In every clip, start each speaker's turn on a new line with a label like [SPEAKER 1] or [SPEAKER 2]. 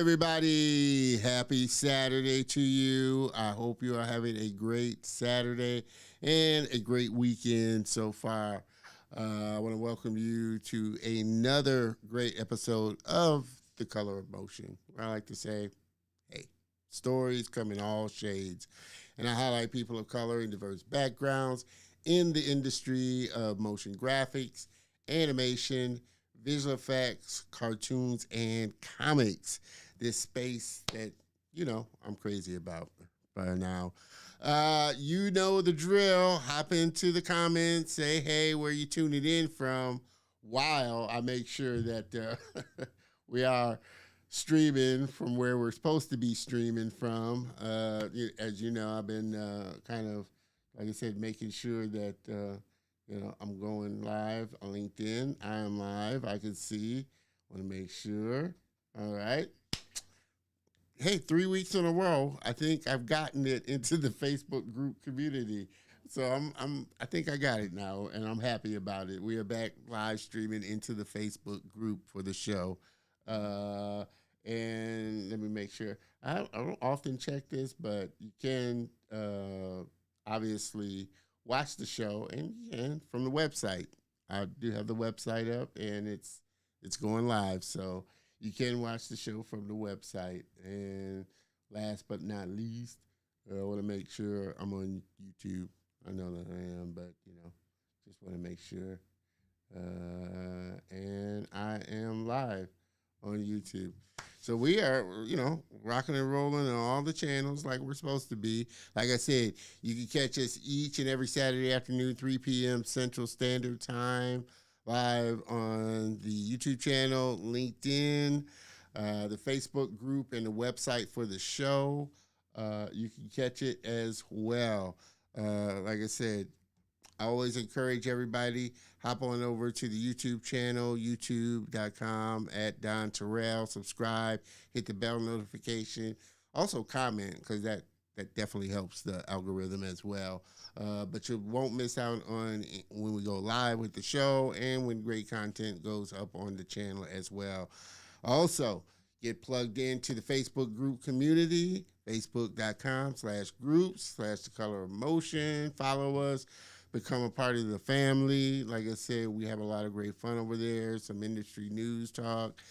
[SPEAKER 1] everybody. Happy Saturday to you. I hope you are having a great Saturday and a great weekend so far. I want to welcome you to another great episode of The Color of Motion, where I like to say, hey, stories come in all shades. And I highlight people of color and diverse backgrounds in the industry of motion graphics, animation, visual effects, cartoons, and comics. This space that, I'm crazy about by now. You know the drill. Hop into the comments. Say, hey, where you tuning in from, while I make sure that we are streaming from where we're supposed to be streaming from. As you know, I've been kind of, like I said, making sure that I'm going live on LinkedIn. I am live. I can see. Want to make sure. All right. Hey, 3 weeks in a row, I think I've gotten it into the Facebook group community. So I think I got it now, and I'm happy about it. We are back live streaming into the Facebook group for the show. And let me make sure. I don't often check this, but you can obviously watch the show and from the website. I do have the website up, and it's going live, so you can watch the show from the website. And last but not least, I want to make sure I'm on YouTube. I know that I am, but just want to make sure. And I am live on YouTube. So we are, rocking and rolling on all the channels like we're supposed to be. Like I said, you can catch us each and every Saturday afternoon, 3 p.m. Central Standard Time, live on the YouTube channel, LinkedIn, the Facebook group, and the website for the show. You can catch it as well. Like I said, I always encourage everybody, hop on over to the YouTube channel, youtube.com @ Terrell, subscribe, hit the bell notification. Also comment, because that definitely helps the algorithm as well. But you won't miss out on when we go live with the show and when great content goes up on the channel as well. Also, get plugged into the Facebook group community, facebook.com/groups/The Color of Motion. Follow us. Become a part of the family. Like I said, we have a lot of great fun over there, some industry news talk,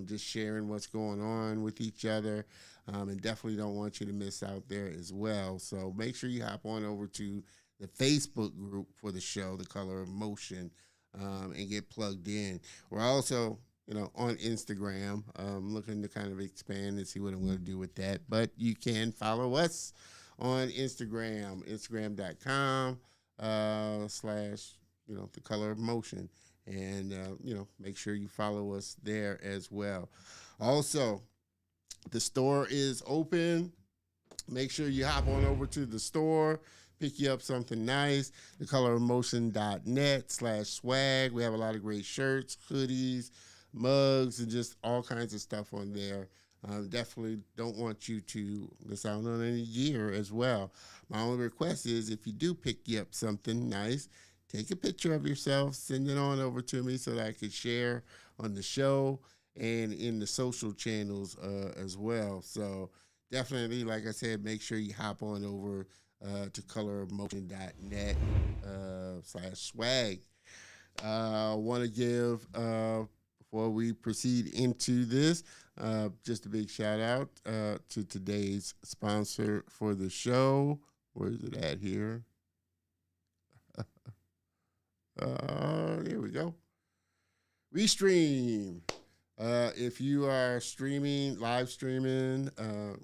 [SPEAKER 1] just sharing what's going on with each other, and definitely don't want you to miss out there as well. So make sure you hop on over to the Facebook group for the show, The Color of Motion, and get plugged in. We're also, on Instagram, looking to kind of expand and see what I'm going to do with that. But you can follow us on Instagram, instagram.com. / The Color of Motion, and make sure you follow us there as well. Also, the store is open. Make sure you hop on over to the store, pick you up something nice. thecolorofmotion.net/swag. We have a lot of great shirts, hoodies, mugs, and just all kinds of stuff on there. Definitely don't want you to miss out on any gear as well. My only request is, if you do pick you up something nice, take a picture of yourself, send it on over to me so that I can share on the show and in the social channels as well. So definitely, like I said, make sure you hop on over to colorofmotion.net /swag. Want to give, before we proceed into this, just a big shout out to today's sponsor for the show. Where is it at here? Here we go. Restream. If you are streaming, live streaming,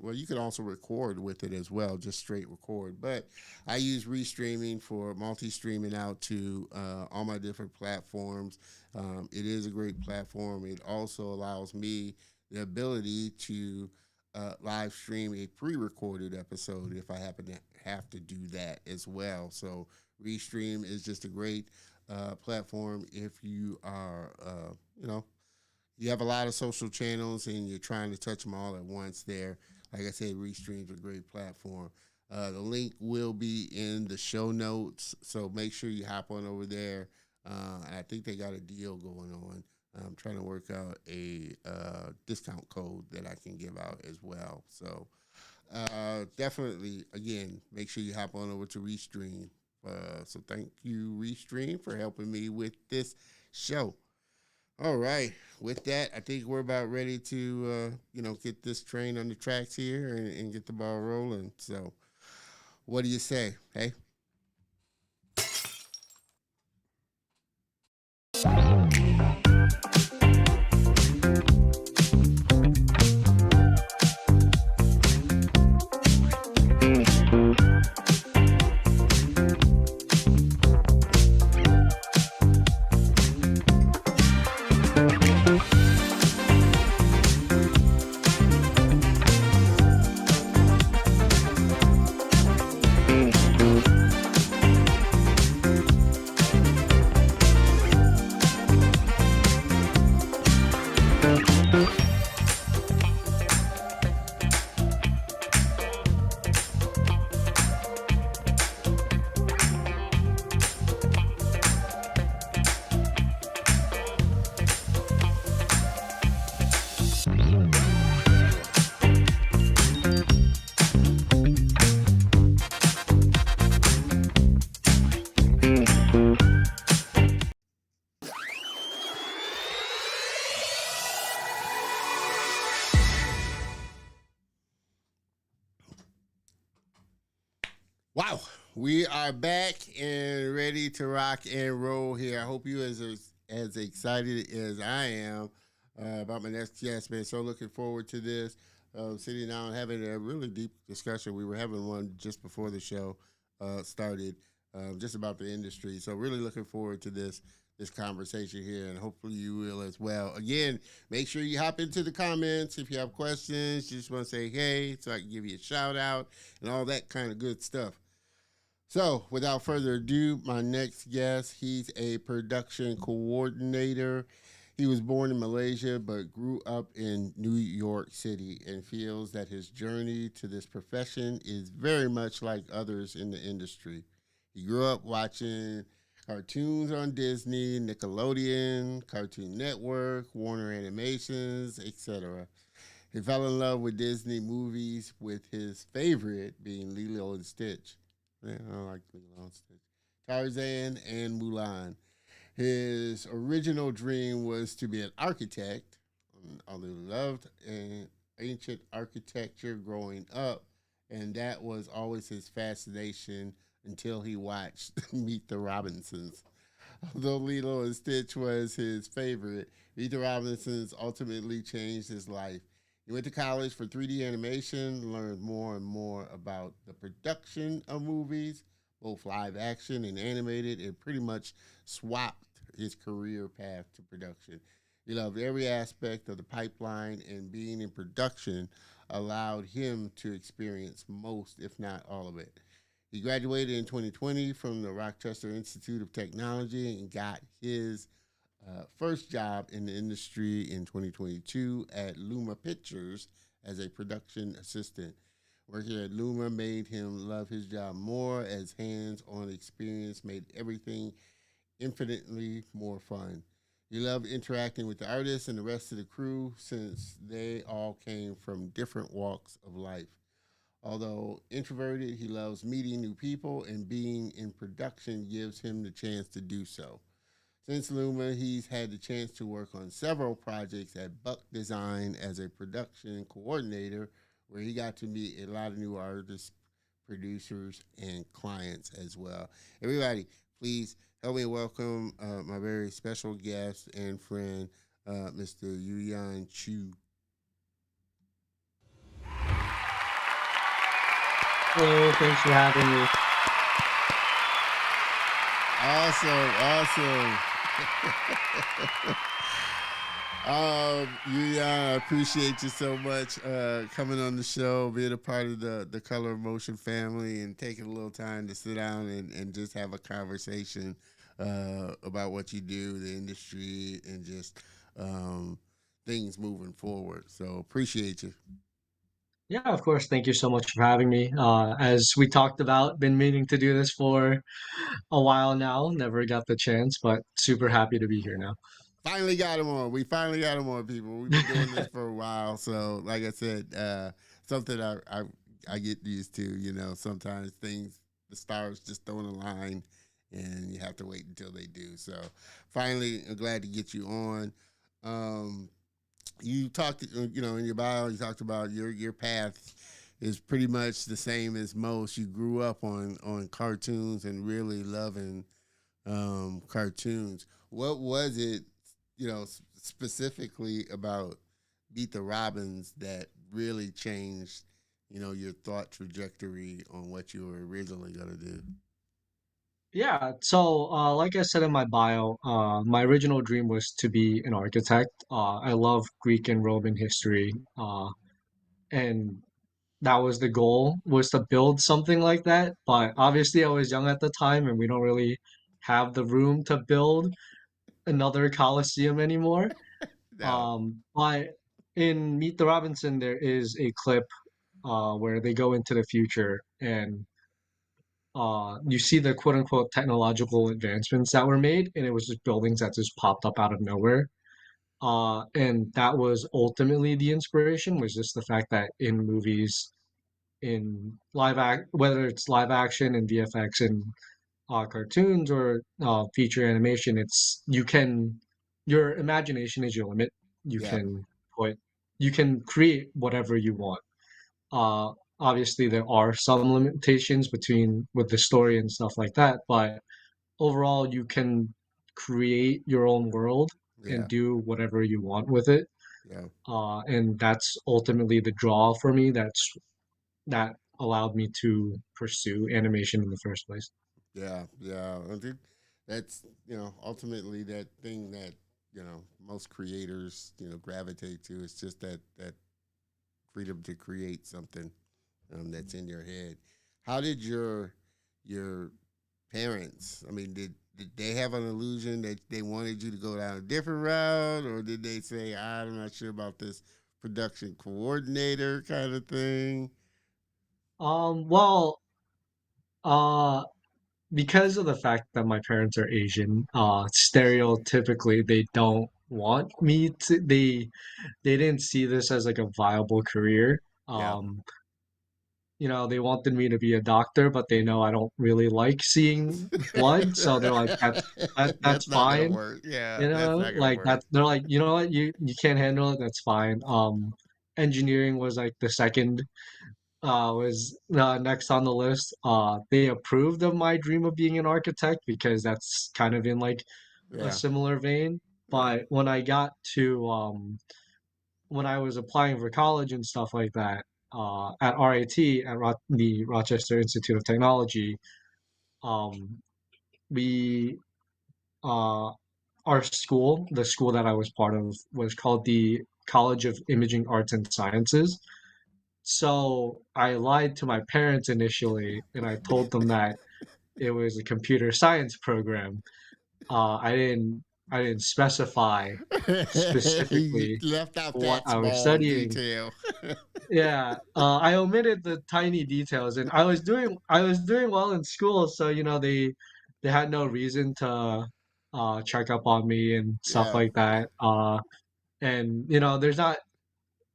[SPEAKER 1] well, you can also record with it as well, just straight record. But I use Restreaming for multi-streaming out to all my different platforms. It is a great platform. It also allows me the ability to live stream a pre-recorded episode if I happen to have to do that as well. So Restream is just a great platform if you are, you have a lot of social channels and you're trying to touch them all at once there. Like I said, Restream's a great platform. The link will be in the show notes, so make sure you hop on over there. I think they got a deal going on I'm trying to work out a discount code that I can give out as well. So definitely, again, make sure you hop on over to Restream. So thank you, Restream, for helping me with this show. All right. With that, I think we're about ready to, get this train on the tracks here and get the ball rolling. So, what do you say? Hey. Wow, we are back and ready to rock and roll here. I hope you as excited as I am about my next guest, man. So looking forward to this. Sitting down and having a really deep discussion. We were having one just before the show started, just about the industry. So really looking forward to this conversation here, and hopefully you will as well. Again, make sure you hop into the comments if you have questions. You just want to say hey, so I can give you a shout out and all that kind of good stuff. So, without further ado, my next guest, he's a production coordinator. He was born in Malaysia but grew up in New York City and feels that his journey to this profession is very much like others in the industry. He grew up watching cartoons on Disney, Nickelodeon, Cartoon Network, Warner Animations, etc. He fell in love with Disney movies, with his favorite being Lilo and Stitch. Yeah, I like Lilo and Stitch. Tarzan and Mulan. His original dream was to be an architect, although he loved ancient architecture growing up, and that was always his fascination until he watched Meet the Robinsons. Although Lilo and Stitch was his favorite, Meet the Robinsons ultimately changed his life. He went to college for 3D animation, learned more and more about the production of movies, both live action and animated, and pretty much swapped his career path to production. He loved every aspect of the pipeline, and being in production allowed him to experience most, if not all of it. He graduated in 2020 from the Rochester Institute of Technology and got his first job in the industry in 2022 at Luma Pictures as a production assistant. Working at Luma made him love his job more, as hands on experience made everything infinitely more fun. He loved interacting with the artists and the rest of the crew since they all came from different walks of life. Although introverted, he loves meeting new people, and being in production gives him the chance to do so. Since Luma, he's had the chance to work on several projects at Buck Design as a production coordinator, where he got to meet a lot of new artists, producers, and clients as well. Everybody, please help me welcome my very special guest and friend, Mr. YuYan Chew.
[SPEAKER 2] Hello, thanks for having me.
[SPEAKER 1] Awesome, awesome. I appreciate you so much coming on the show, being a part of the Color of Motion family, and taking a little time to sit down and just have a conversation about what you do, the industry, and just things moving forward. So appreciate you.
[SPEAKER 2] Yeah, of course. Thank you so much for having me. As we talked about, been meaning to do this for a while now. Never got the chance, but super happy to be here now.
[SPEAKER 1] finally got him on. We finally got him on, people. We've been doing this for a while, so like I said, something I get used to. You know, sometimes things the stars just don't align, and you have to wait until they do. So finally, I'm glad to get you on. Um, you talked, you know, in your bio, you talked about your path is pretty much the same as most. You grew up on cartoons and really loving cartoons. What was it, you know, specifically about Beat the Robins that really changed, you know, your thought trajectory on what you were originally gonna do?
[SPEAKER 2] Yeah, so like I said in my bio, my original dream was to be an architect. I love Greek and Roman history, and that was the goal, was to build something like that. But obviously, I was young at the time, and we don't really have the room to build another Colosseum anymore.
[SPEAKER 1] No.
[SPEAKER 2] But in Meet the Robinson, there is a clip where they go into the future and you see the quote unquote technological advancements that were made, and it was just buildings that just popped up out of nowhere. And that was ultimately the inspiration, was just the fact that in movies, in whether it's live action and VFX and cartoons or feature animation, it's your imagination is your limit. You
[SPEAKER 1] Yeah.
[SPEAKER 2] can put you can create whatever you want. Uh, Obviously, there are some limitations between with the story and stuff like that, but overall, you can create your own world and
[SPEAKER 1] Yeah.
[SPEAKER 2] do whatever you want with it.
[SPEAKER 1] Yeah.
[SPEAKER 2] And that's ultimately the draw for me. That allowed me to pursue animation in the first place.
[SPEAKER 1] Yeah. Yeah. I think that's, you know, ultimately that thing that, you know, most creators, you know, gravitate to. It's just that freedom to create something that's in your head. How did your parents? I mean, did they have an illusion that they wanted you to go down a different route, or did they say, "I'm not sure about this production coordinator kind of thing"?
[SPEAKER 2] Well, uh, because of the fact that my parents are Asian, stereotypically they don't want me to. They didn't see this as like a viable career.
[SPEAKER 1] Yeah,
[SPEAKER 2] They wanted me to be a doctor, but they know I don't really like seeing blood, so they're like, that's
[SPEAKER 1] that's not gonna
[SPEAKER 2] fine.
[SPEAKER 1] work. Yeah, that's not gonna
[SPEAKER 2] Like
[SPEAKER 1] work.
[SPEAKER 2] that they're like, you know what, you can't handle it, that's fine. Engineering was like the second was next on the list. They approved of my dream of being an architect because that's kind of in like a
[SPEAKER 1] Yeah,
[SPEAKER 2] similar vein.
[SPEAKER 1] yeah,
[SPEAKER 2] But when I was applying for college and stuff like that, at RIT the Rochester Institute of Technology, um, we uh, our school, the school that I was part of, was called the College of Imaging Arts and Sciences. So I lied to my parents initially, and I told them that it was a computer science program. I didn't specify
[SPEAKER 1] you
[SPEAKER 2] specifically
[SPEAKER 1] left out
[SPEAKER 2] what
[SPEAKER 1] that
[SPEAKER 2] I was
[SPEAKER 1] small
[SPEAKER 2] studying.
[SPEAKER 1] detail.
[SPEAKER 2] Yeah, I omitted the tiny details, and I was doing well in school, so they had no reason to check up on me and stuff
[SPEAKER 1] Yeah,
[SPEAKER 2] like that. And there's not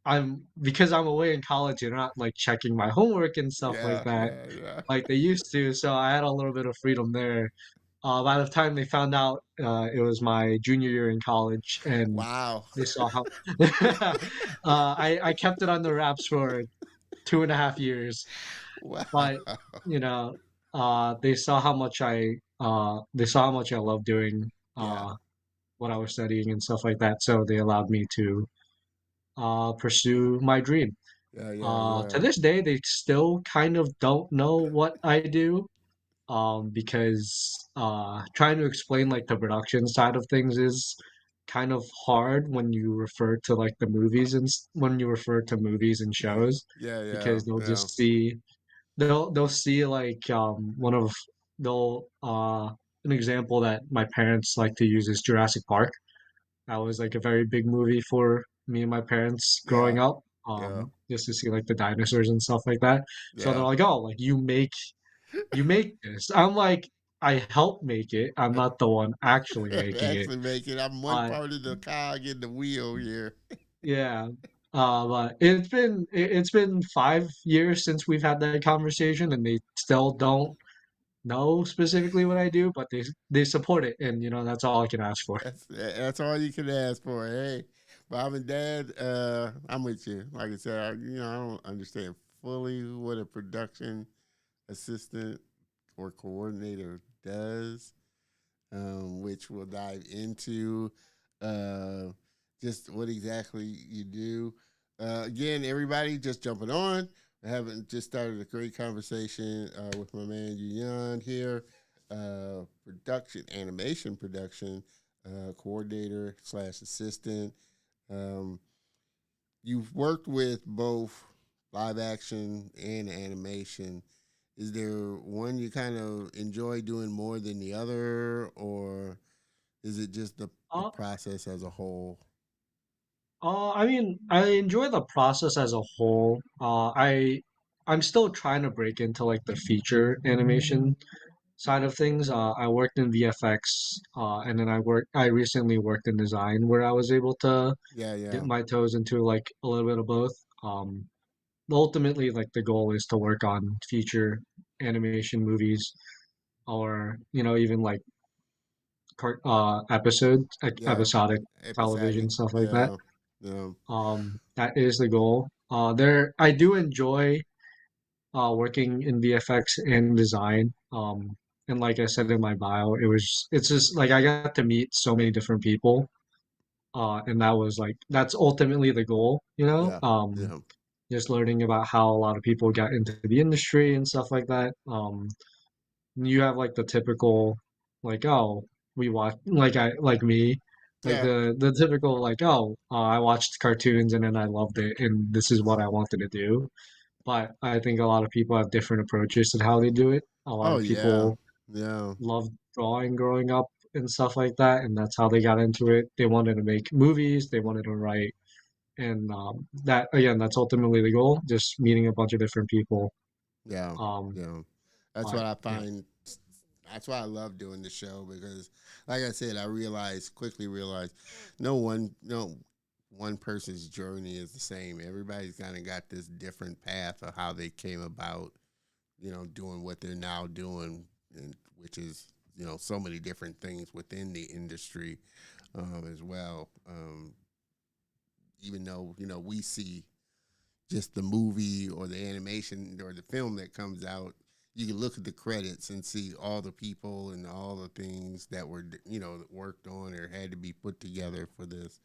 [SPEAKER 2] I'm because I'm away in college, they're not like checking my homework and stuff like
[SPEAKER 1] yeah,
[SPEAKER 2] that
[SPEAKER 1] yeah, yeah.
[SPEAKER 2] like they used to, so I had a little bit of freedom there. By the time they found out it was my junior year in college, and
[SPEAKER 1] Wow.
[SPEAKER 2] they saw how I kept it under wraps for 2.5 years,
[SPEAKER 1] Wow.
[SPEAKER 2] but you know, they saw how much I love doing
[SPEAKER 1] Yeah.
[SPEAKER 2] what I was studying and stuff like that, so they allowed me to pursue my dream.
[SPEAKER 1] Yeah, yeah, yeah.
[SPEAKER 2] To this day, they still kind of don't know what I do, because trying to explain like the production side of things is kind of hard when you refer to like the movies when you refer to movies and shows,
[SPEAKER 1] Yeah, yeah,
[SPEAKER 2] because they'll
[SPEAKER 1] yeah.
[SPEAKER 2] just see they'll see like one of they'll an example that my parents like to use is Jurassic Park. That was like a very big movie for me and my parents growing
[SPEAKER 1] Yeah.
[SPEAKER 2] up,
[SPEAKER 1] Yeah.
[SPEAKER 2] just to see like the dinosaurs and stuff like that. So they're
[SPEAKER 1] Yeah.
[SPEAKER 2] like, "Oh, like you make this." I'm like, I help make it. I'm not the one actually making it.
[SPEAKER 1] Actually make it. I'm one
[SPEAKER 2] But
[SPEAKER 1] part of the cog in the wheel here.
[SPEAKER 2] yeah, but it's been 5 years since we've had that conversation, and they still don't know specifically what I do, but they support it, and that's all I can ask for.
[SPEAKER 1] That's all you can ask for. Hey, mom and dad, I'm with you. Like I said, I don't understand fully what a production assistant or coordinator does, which we'll dive into uh, just what exactly you do. Again, everybody just jumping on. I haven't just started a great conversation with my man YuYan here, animation production coordinator slash assistant. Um, you've worked with both live action and animation. Is there one you kind of enjoy doing more than the other, or is it just the
[SPEAKER 2] Uh,
[SPEAKER 1] process as a whole?
[SPEAKER 2] I mean, I enjoy the process as a whole. I'm still trying to break into like the feature animation side of things. I worked in VFX, and then I recently worked in design where I was able to
[SPEAKER 1] Yeah,
[SPEAKER 2] dip
[SPEAKER 1] yeah,
[SPEAKER 2] my toes into like a little bit of both. Ultimately, like the goal is to work on feature animation movies or, even like
[SPEAKER 1] yeah.
[SPEAKER 2] episodic
[SPEAKER 1] Episodic.
[SPEAKER 2] television, stuff like that.
[SPEAKER 1] Yeah, yeah,
[SPEAKER 2] That is the goal. I do enjoy working in VFX and design. And like I said in my bio, it's just like I got to meet so many different people. And that's ultimately the goal,
[SPEAKER 1] yeah, yeah,
[SPEAKER 2] just learning about how a lot of people got into the industry and stuff like that. You have like the typical, like, oh, we watch, like me, like
[SPEAKER 1] yeah.
[SPEAKER 2] the typical, like, oh, I watched cartoons and then I loved it and this is what I wanted to do. But I think a lot of people have different approaches to how they do it. A lot
[SPEAKER 1] Oh
[SPEAKER 2] of
[SPEAKER 1] yeah,
[SPEAKER 2] people
[SPEAKER 1] yeah,
[SPEAKER 2] loved drawing growing up and stuff like that, and that's how they got into it. They wanted to make movies, they wanted to write, and that again, that's ultimately the goal. Just meeting a bunch of different people.
[SPEAKER 1] yeah,
[SPEAKER 2] Um,
[SPEAKER 1] yeah. That's what
[SPEAKER 2] but
[SPEAKER 1] I
[SPEAKER 2] yeah.
[SPEAKER 1] find. That's why I love doing the show because, like I said, quickly realized, no one person's journey is the same. Everybody's kind of got this different path of how they came about, doing what they're now doing, and which is so many different things within the industry as well. Even though we see just the movie or the animation or the film that comes out, you can look at the credits and see all the people and all the things that were that worked on or had to be put together for this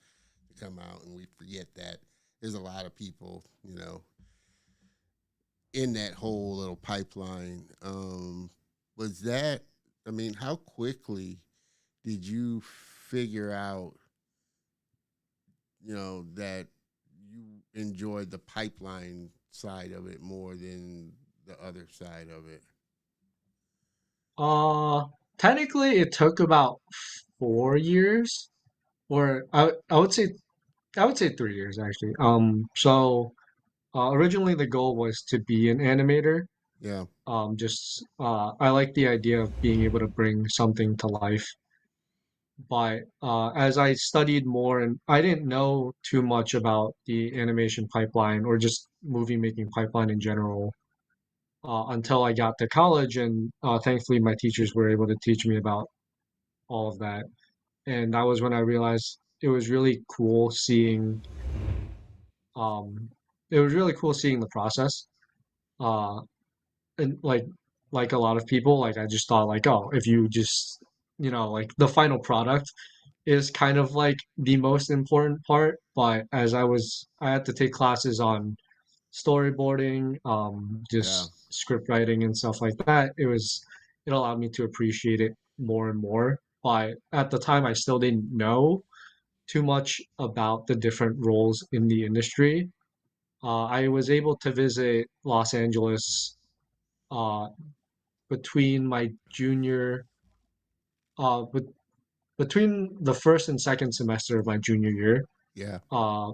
[SPEAKER 1] to come out, and we forget that there's a lot of people in that whole little pipeline. Was that? I mean, how quickly did you figure out that you enjoyed the pipeline side of it more than the other side of it?
[SPEAKER 2] Uh, Technically, it took about 4 years, or I would say 3 years actually. Originally the goal was to be an animator.
[SPEAKER 1] Yeah,
[SPEAKER 2] Just I like the idea of being able to bring something to life. But as I studied more, and I didn't know too much about the animation pipeline or just movie making pipeline in general until I got to college, and thankfully my teachers were able to teach me about all of that. And that was when I realized um, it was really cool seeing the process. Uh, and like a lot of people, like I just thought like, oh, if you just like the final product is kind of like the most important part. But I had to take classes on storyboarding,
[SPEAKER 1] yeah,
[SPEAKER 2] just script writing and stuff like that. It allowed me to appreciate it more and more. But at the time, I still didn't know too much about the different roles in the industry. I was able to visit Los Angeles uh, between my junior, but between the first and second semester of my junior year.
[SPEAKER 1] yeah,
[SPEAKER 2] Uh,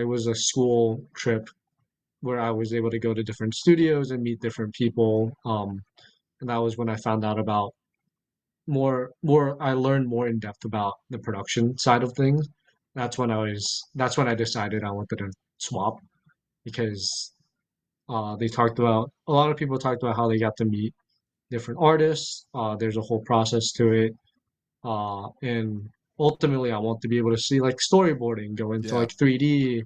[SPEAKER 2] it was a school trip where I was able to go to different studios and meet different people. And that was when I found out about more I learned more in depth about the production side of things. That's when I decided I wanted to swap because they talked about a lot of people talked about how they got to meet different artists. There's a whole process to it. And ultimately I want to be able to see like storyboarding, go into
[SPEAKER 1] Yeah.
[SPEAKER 2] like 3D,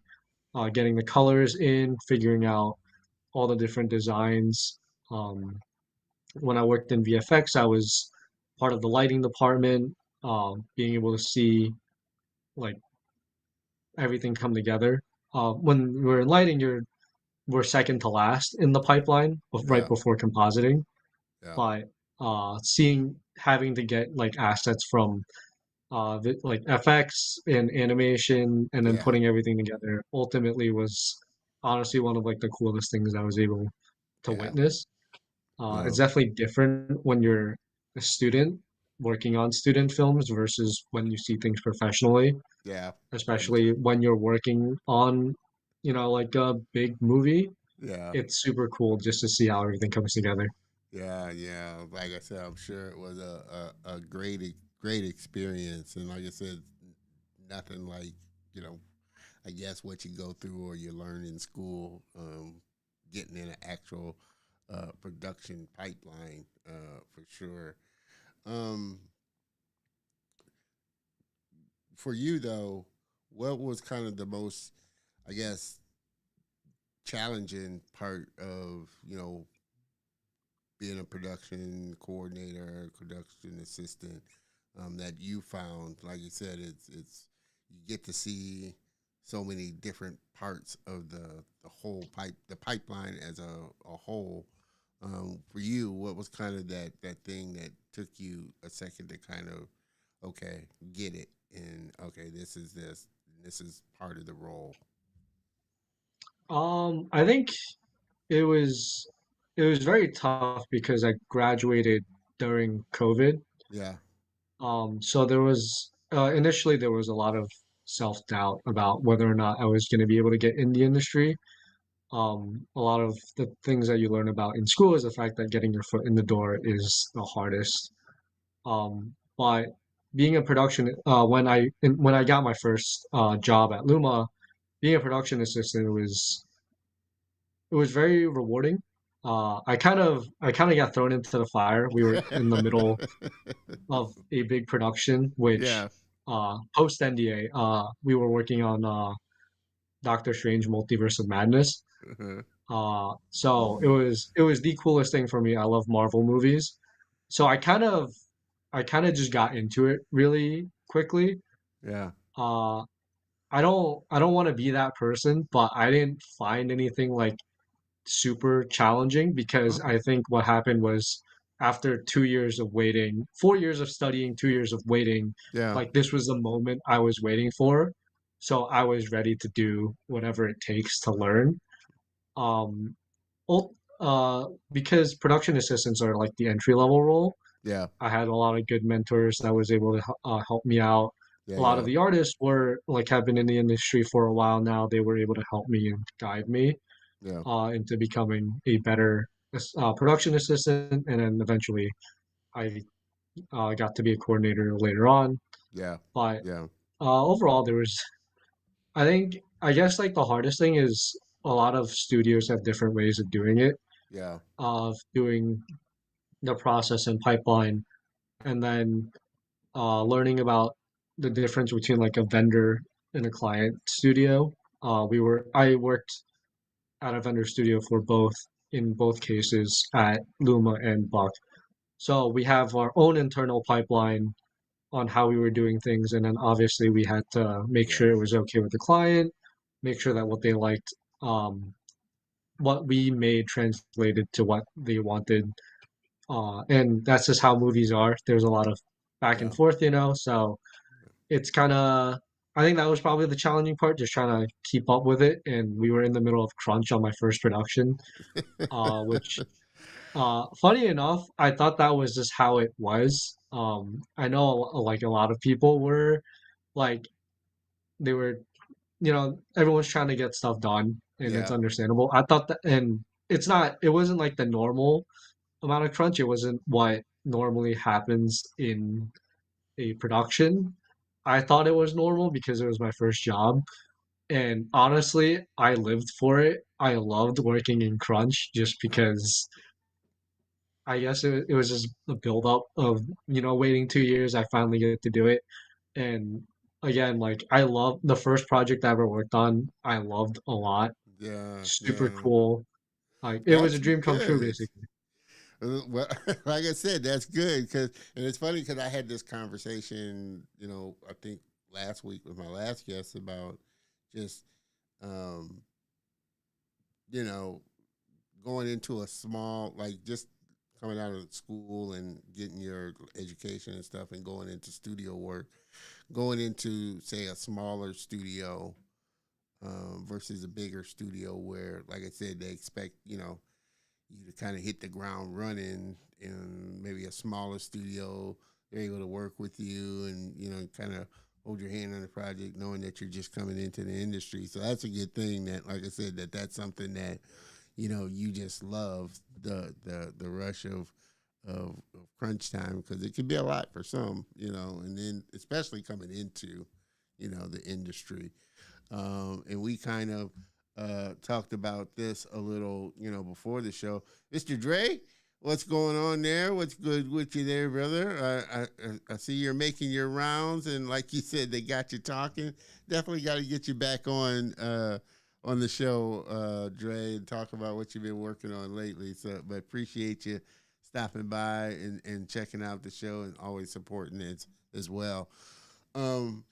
[SPEAKER 2] getting the colors in, figuring out all the different designs. Um, when I worked in VFX, I was part of the lighting department, being able to see like everything come together. When we're in lighting, we're second to last in the pipeline, right
[SPEAKER 1] Yeah.
[SPEAKER 2] before compositing.
[SPEAKER 1] Yeah.
[SPEAKER 2] But seeing having to get like assets from like FX and animation, and then
[SPEAKER 1] Yeah.
[SPEAKER 2] putting everything together, ultimately was honestly one of like the coolest things I was able to
[SPEAKER 1] Yeah.
[SPEAKER 2] witness. It's
[SPEAKER 1] Well,
[SPEAKER 2] definitely different when you're a student working on student films versus when you see things professionally,
[SPEAKER 1] yeah. Very
[SPEAKER 2] especially
[SPEAKER 1] true.
[SPEAKER 2] when you're working on, like a big movie.
[SPEAKER 1] Yeah.
[SPEAKER 2] It's super cool just to see how everything comes together.
[SPEAKER 1] Yeah. Yeah. Like I said, I'm sure it was a great experience. And like I said, nothing like, you know, I guess what you go through or you learn in school, getting in an actual production pipeline for sure. Um, for you though, what was kind of the most, I guess, challenging part of being a production coordinator, production assistant that you found? Like you said, it's you get to see so many different parts of the whole the pipeline as a whole. For you, what was kind of that thing that took you a second to kind of okay get it and okay this is part of the role.
[SPEAKER 2] I think it was it was very tough because I graduated during COVID.
[SPEAKER 1] Yeah,
[SPEAKER 2] So there was initially there was a lot of self-doubt about whether or not I was going to be able to get in the industry. A lot of the things that you learn about in school is the fact that getting your foot in the door is the hardest. But being a production, when I got my first job at Luma, being a production assistant it was very rewarding. I kind of got thrown into the fire. We were in the middle of a big production, which
[SPEAKER 1] yeah,
[SPEAKER 2] post NDA, we were working on Doctor Strange Multiverse of Madness.
[SPEAKER 1] uh-huh.
[SPEAKER 2] So it was the coolest thing for me. I love Marvel movies. So I kind of just got into it really quickly.
[SPEAKER 1] Yeah,
[SPEAKER 2] Uh, I don't want to be that person, but I didn't find anything like super challenging because
[SPEAKER 1] okay,
[SPEAKER 2] I think what happened was after 2 years of waiting, 4 years of studying, 2 years of waiting,
[SPEAKER 1] yeah,
[SPEAKER 2] like this was the moment I was waiting for. So I was ready to do whatever it takes to learn. Um, ul- because production assistants are like the entry level role,
[SPEAKER 1] yeah,
[SPEAKER 2] I had a lot of good mentors that was able to help me out.
[SPEAKER 1] yeah,
[SPEAKER 2] A lot
[SPEAKER 1] yeah,
[SPEAKER 2] of the artists were like have been in the industry for a while now. They were able to help me and guide me
[SPEAKER 1] yeah,
[SPEAKER 2] into becoming a better production assistant, and then eventually I got to be a coordinator later on.
[SPEAKER 1] yeah,
[SPEAKER 2] But
[SPEAKER 1] yeah,
[SPEAKER 2] overall, there was I guess like the hardest thing is a lot of studios have different ways of doing it,
[SPEAKER 1] yeah,
[SPEAKER 2] of doing the process and pipeline, and then learning about the difference between like a vendor and a client studio. I worked at a vendor studio for both in both cases at Luma and Buck. So we have our own internal pipeline on how we were doing things, and then obviously we had to make
[SPEAKER 1] yeah,
[SPEAKER 2] sure it was okay with the client, make sure that what they liked, what we made translated to what they wanted. And that's just how movies are. There's a lot of back and
[SPEAKER 1] yeah,
[SPEAKER 2] forth, so it's kind of I think that was probably the challenging part, just trying to keep up with it. And we were in the middle of crunch on my first production, which funny enough, I thought that was just how it was. I know like a lot of people were like they were, everyone's trying to get stuff done, and it's
[SPEAKER 1] yeah,
[SPEAKER 2] understandable. I thought that, and it wasn't like the normal amount of crunch. It wasn't what normally happens in a production. I thought it was normal because it was my first job. And honestly, I lived for it. I loved working in crunch just because I guess it was just a buildup of, waiting 2 years. I finally get to do it. And again, like I love the first project I ever worked on, I loved a lot.
[SPEAKER 1] Yeah,
[SPEAKER 2] Super
[SPEAKER 1] yeah.
[SPEAKER 2] cool. Like it was a
[SPEAKER 1] That's
[SPEAKER 2] dream come true,
[SPEAKER 1] good.
[SPEAKER 2] basically.
[SPEAKER 1] Well, like I said, that's good because, and it's funny because I had this conversation, I think last week with my last guest about just, um, you know, going into a small, like just coming out of school and getting your education and stuff and going into studio work, going into, say, a smaller studio versus a bigger studio where, like I said, they expect, you to kind of hit the ground running in maybe a smaller studio. They're able to work with you and, kind of hold your hand on the project knowing that you're just coming into the industry. So that's a good thing that, like I said, that's something that, you just love the rush of crunch time because it can be a lot for some, and then especially coming into, the industry. And we kind of talked about this a little, before the show. Mr. Dre, what's going on there? What's good with you there, brother? I see you're making your rounds, and like you said, they got you talking. Definitely got to get you back on the show, Dre, and talk about what you've been working on lately. So, but appreciate you stopping by and checking out the show and always supporting it as well. Um,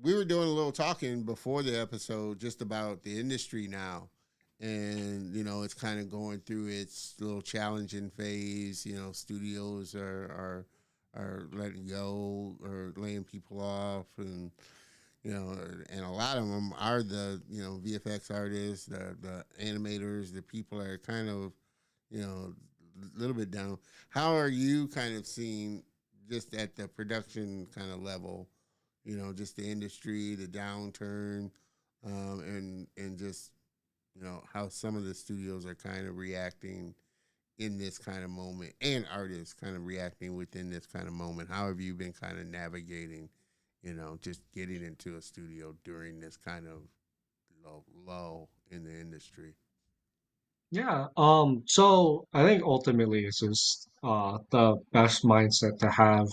[SPEAKER 1] we were doing a little talking before the episode just about the industry now. And, it's kind of going through its little challenging phase. Studios are letting go or laying people off. And a lot of them are the, VFX artists, the animators, the people that are kind of, a little bit down. How are you kind of seeing just at the production kind of level, just the industry, the downturn, and just how some of the studios are kind of reacting in this kind of moment, and artists kind of reacting within this kind of moment. How have you been kind of navigating, just getting into a studio during this kind of lull in the industry?
[SPEAKER 2] Yeah. So I think ultimately it's just the best mindset to have,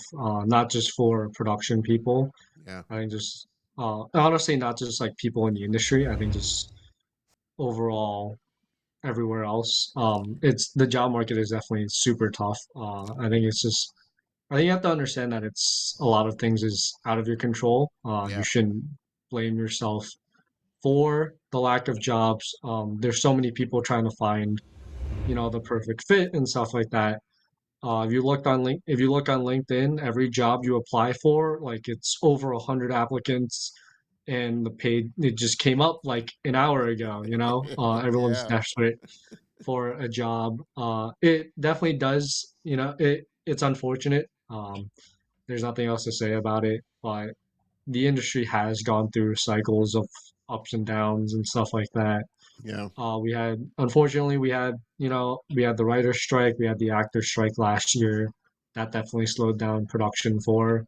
[SPEAKER 2] not just for production people.
[SPEAKER 1] Yeah,
[SPEAKER 2] I think just honestly not just like people in the industry. I think just overall everywhere else. It's the job market is definitely super tough. I think it's just I think you have to understand that it's a lot of things is out of your control. You
[SPEAKER 1] yeah,
[SPEAKER 2] shouldn't blame yourself for the lack of jobs. There's so many people trying to find, the perfect fit and stuff like that. If you look on LinkedIn, every job you apply for, like it's over 100 applicants, and the paid it just came up like an hour ago. Everyone's
[SPEAKER 1] yeah,
[SPEAKER 2] desperate for a job. It definitely does. It's unfortunate. There's nothing else to say about it, but the industry has gone through cycles of ups and downs and stuff like that.
[SPEAKER 1] yeah,
[SPEAKER 2] Unfortunately, we had the writer's strike, we had the actor's strike last year. That definitely slowed down production for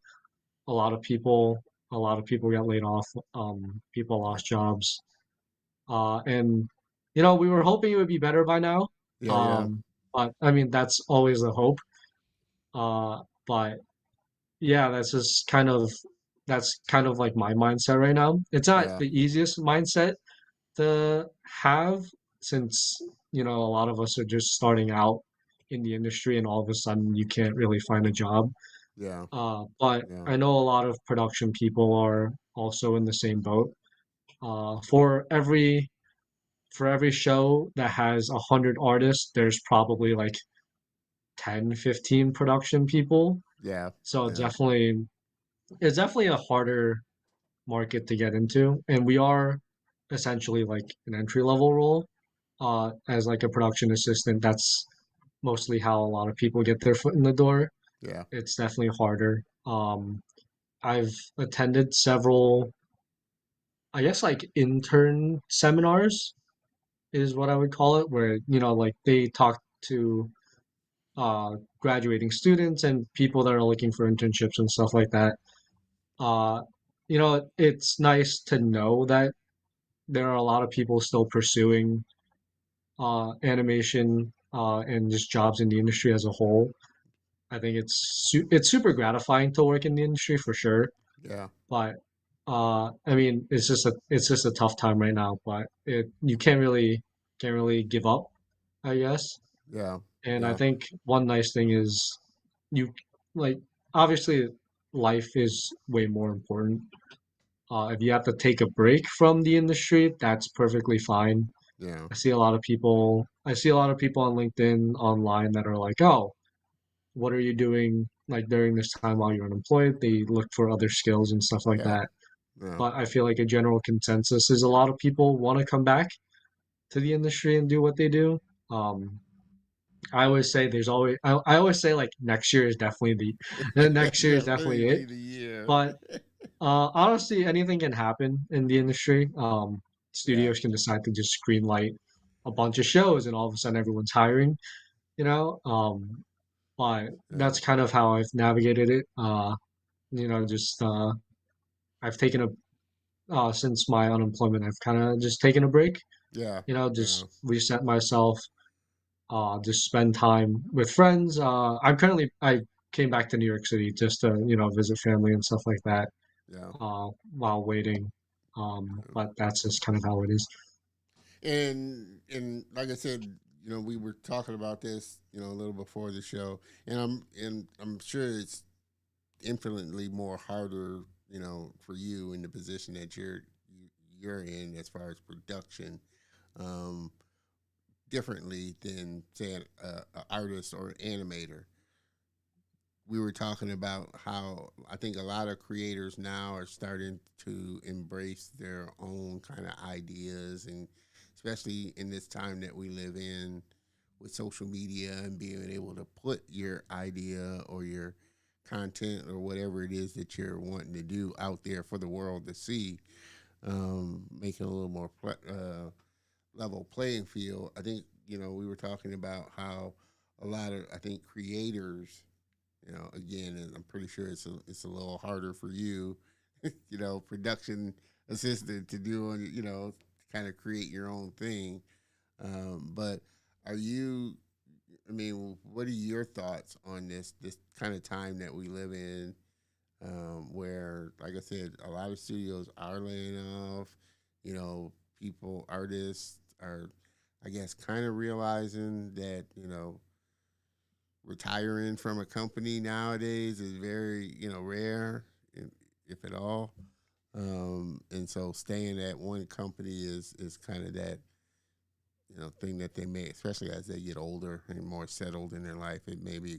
[SPEAKER 2] a lot of people. A lot of people got laid off. People lost jobs. And, we were hoping it would be better by now.
[SPEAKER 1] yeah, yeah,
[SPEAKER 2] Um, but I mean, that's always the hope. But yeah, that's kind of like my mindset right now. It's not
[SPEAKER 1] yeah,
[SPEAKER 2] the easiest mindset to have since a lot of us are just starting out in the industry and all of a sudden you can't really find a job.
[SPEAKER 1] yeah,
[SPEAKER 2] But
[SPEAKER 1] yeah,
[SPEAKER 2] I know a lot of production people are also in the same boat. For every show that has 100 artists, there's probably like 10, 15 production people.
[SPEAKER 1] yeah,
[SPEAKER 2] So
[SPEAKER 1] yeah,
[SPEAKER 2] it's definitely a harder market to get into, and we are essentially like an entry level role as like a production assistant. That's mostly how a lot of people get their foot in the door.
[SPEAKER 1] yeah,
[SPEAKER 2] It's definitely harder. I've attended several, I guess, like intern seminars is what I would call it, where like they talk to graduating students and people that are looking for internships and stuff like that. Uh, it's nice to know that there are a lot of people still pursuing animation and just jobs in the industry as a whole. I think it's super gratifying to work in the industry for sure.
[SPEAKER 1] Yeah,
[SPEAKER 2] But I mean, it's just a tough time right now. But you can't really give up, I guess.
[SPEAKER 1] yeah,
[SPEAKER 2] And I
[SPEAKER 1] yeah,
[SPEAKER 2] think one nice thing is you like obviously life is way more important. If you have to take a break from the industry, that's perfectly fine.
[SPEAKER 1] yeah,
[SPEAKER 2] I see a lot of people on LinkedIn online that are like, "Oh, what are you doing like during this time while you're unemployed?" They look for other skills and stuff like
[SPEAKER 1] yeah,
[SPEAKER 2] that.
[SPEAKER 1] yeah,
[SPEAKER 2] But I feel like a general consensus is a lot of people want to come back to the industry and do what they do. Um, I always say like next year is definitely the next year is definitely it.
[SPEAKER 1] definitely the year.
[SPEAKER 2] But honestly, anything can happen in the industry.
[SPEAKER 1] Yeah,
[SPEAKER 2] Studios can decide to just greenlight a bunch of shows, and all of a sudden everyone's hiring. You know, but
[SPEAKER 1] yeah,
[SPEAKER 2] that's kind of how I've navigated it. Just I've taken a since my unemployment, I've kind of just taken a break.
[SPEAKER 1] yeah, yeah,
[SPEAKER 2] Just reset myself. Just spend time with friends. I came back to New York City just to visit family and stuff like that.
[SPEAKER 1] yeah.
[SPEAKER 2] While waiting. But that's just kind of how it is.
[SPEAKER 1] And like I said, we were talking about this, a little before the show, and I'm sure it's infinitely more harder, for you in the position that you're in as far as production, um, differently than say an artist or an animator. We were talking about how I think a lot of creators now are starting to embrace their own kind of ideas, and especially in this time that we live in with social media and being able to put your idea or your content or whatever it is that you're wanting to do out there for the world to see, making a little more level playing field. I think we were talking about how a lot of I think creators, again, and I'm pretty sure it's a little harder for you, production assistant to do on, kind of create your own thing. But are you? I mean, what are your thoughts on this kind of time that we live in, where, like I said, a lot of studios are laying off. People, artists are, I guess, kind of realizing that retiring from a company nowadays is very rare, if at all. And so staying at one company is kind of that thing that they may, especially as they get older and more settled in their life. It may be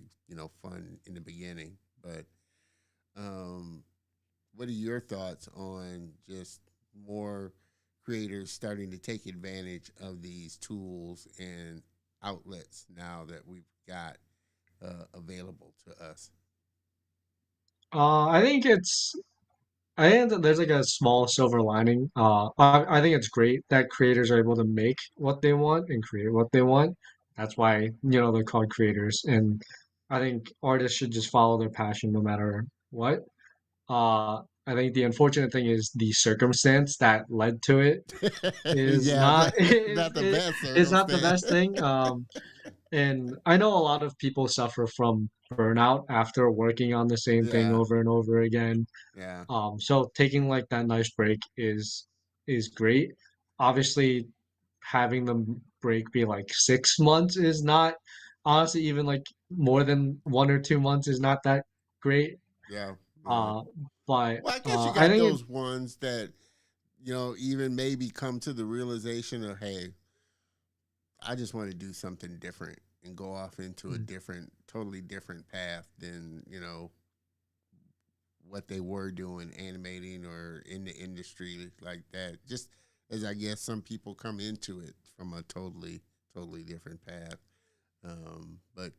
[SPEAKER 1] fun in the beginning, but um, what are your thoughts on just more creators starting to take advantage of these tools and outlets now that we've got available to us?
[SPEAKER 2] I think that there's like a small silver lining. I think it's great that creators are able to make what they want and create what they want. That's why, they're called creators. And I think artists should just follow their passion no matter what. I think the unfortunate thing is the circumstance that led to it is
[SPEAKER 1] Yeah,
[SPEAKER 2] not
[SPEAKER 1] not the best
[SPEAKER 2] is not the
[SPEAKER 1] circumstance.
[SPEAKER 2] best thing. And I know a lot of people suffer from burnout after working on the same thing
[SPEAKER 1] Yeah,
[SPEAKER 2] over and over again.
[SPEAKER 1] yeah,
[SPEAKER 2] So taking like that nice break is great. Obviously, having the break be like 6 months is not honestly even like more than 1 or 2 months is not that great.
[SPEAKER 1] yeah, yeah.
[SPEAKER 2] Uh, but
[SPEAKER 1] Well, I guess you
[SPEAKER 2] I
[SPEAKER 1] got
[SPEAKER 2] think it.
[SPEAKER 1] those ones that even maybe come to the realization of, hey, I just want to do something different and go off into a different, totally different path than what they were doing, animating or in the industry like that. Just as I guess some people come into it from a totally, totally different path. But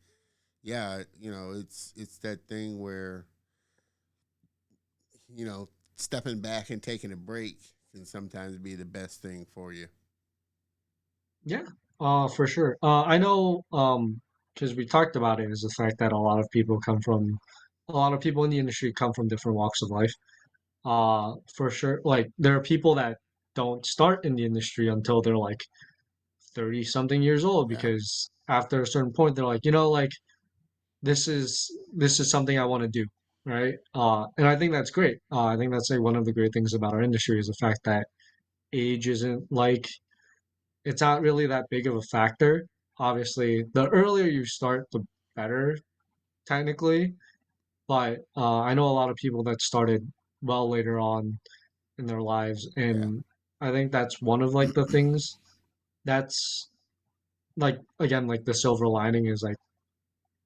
[SPEAKER 1] yeah, it's that thing where stepping back and taking a break can sometimes be the best thing for you.
[SPEAKER 2] Yeah, for sure. I know. because we talked about it, is the fact that a lot of people in the industry come from different walks of life. For sure, like there are people that don't start in the industry until they're like 30 something years old
[SPEAKER 1] Yeah,
[SPEAKER 2] because after a certain point they're like, like this is something I want to do, right? And I think that's great. I think that's like one of the great things about our industry is the fact that age isn't like it's not really that big of a factor. Obviously, the earlier you start, the better, technically. But I know a lot of people that started well later on in their lives,
[SPEAKER 1] yeah,
[SPEAKER 2] and I think that's one of like the things that's like again like the silver lining is like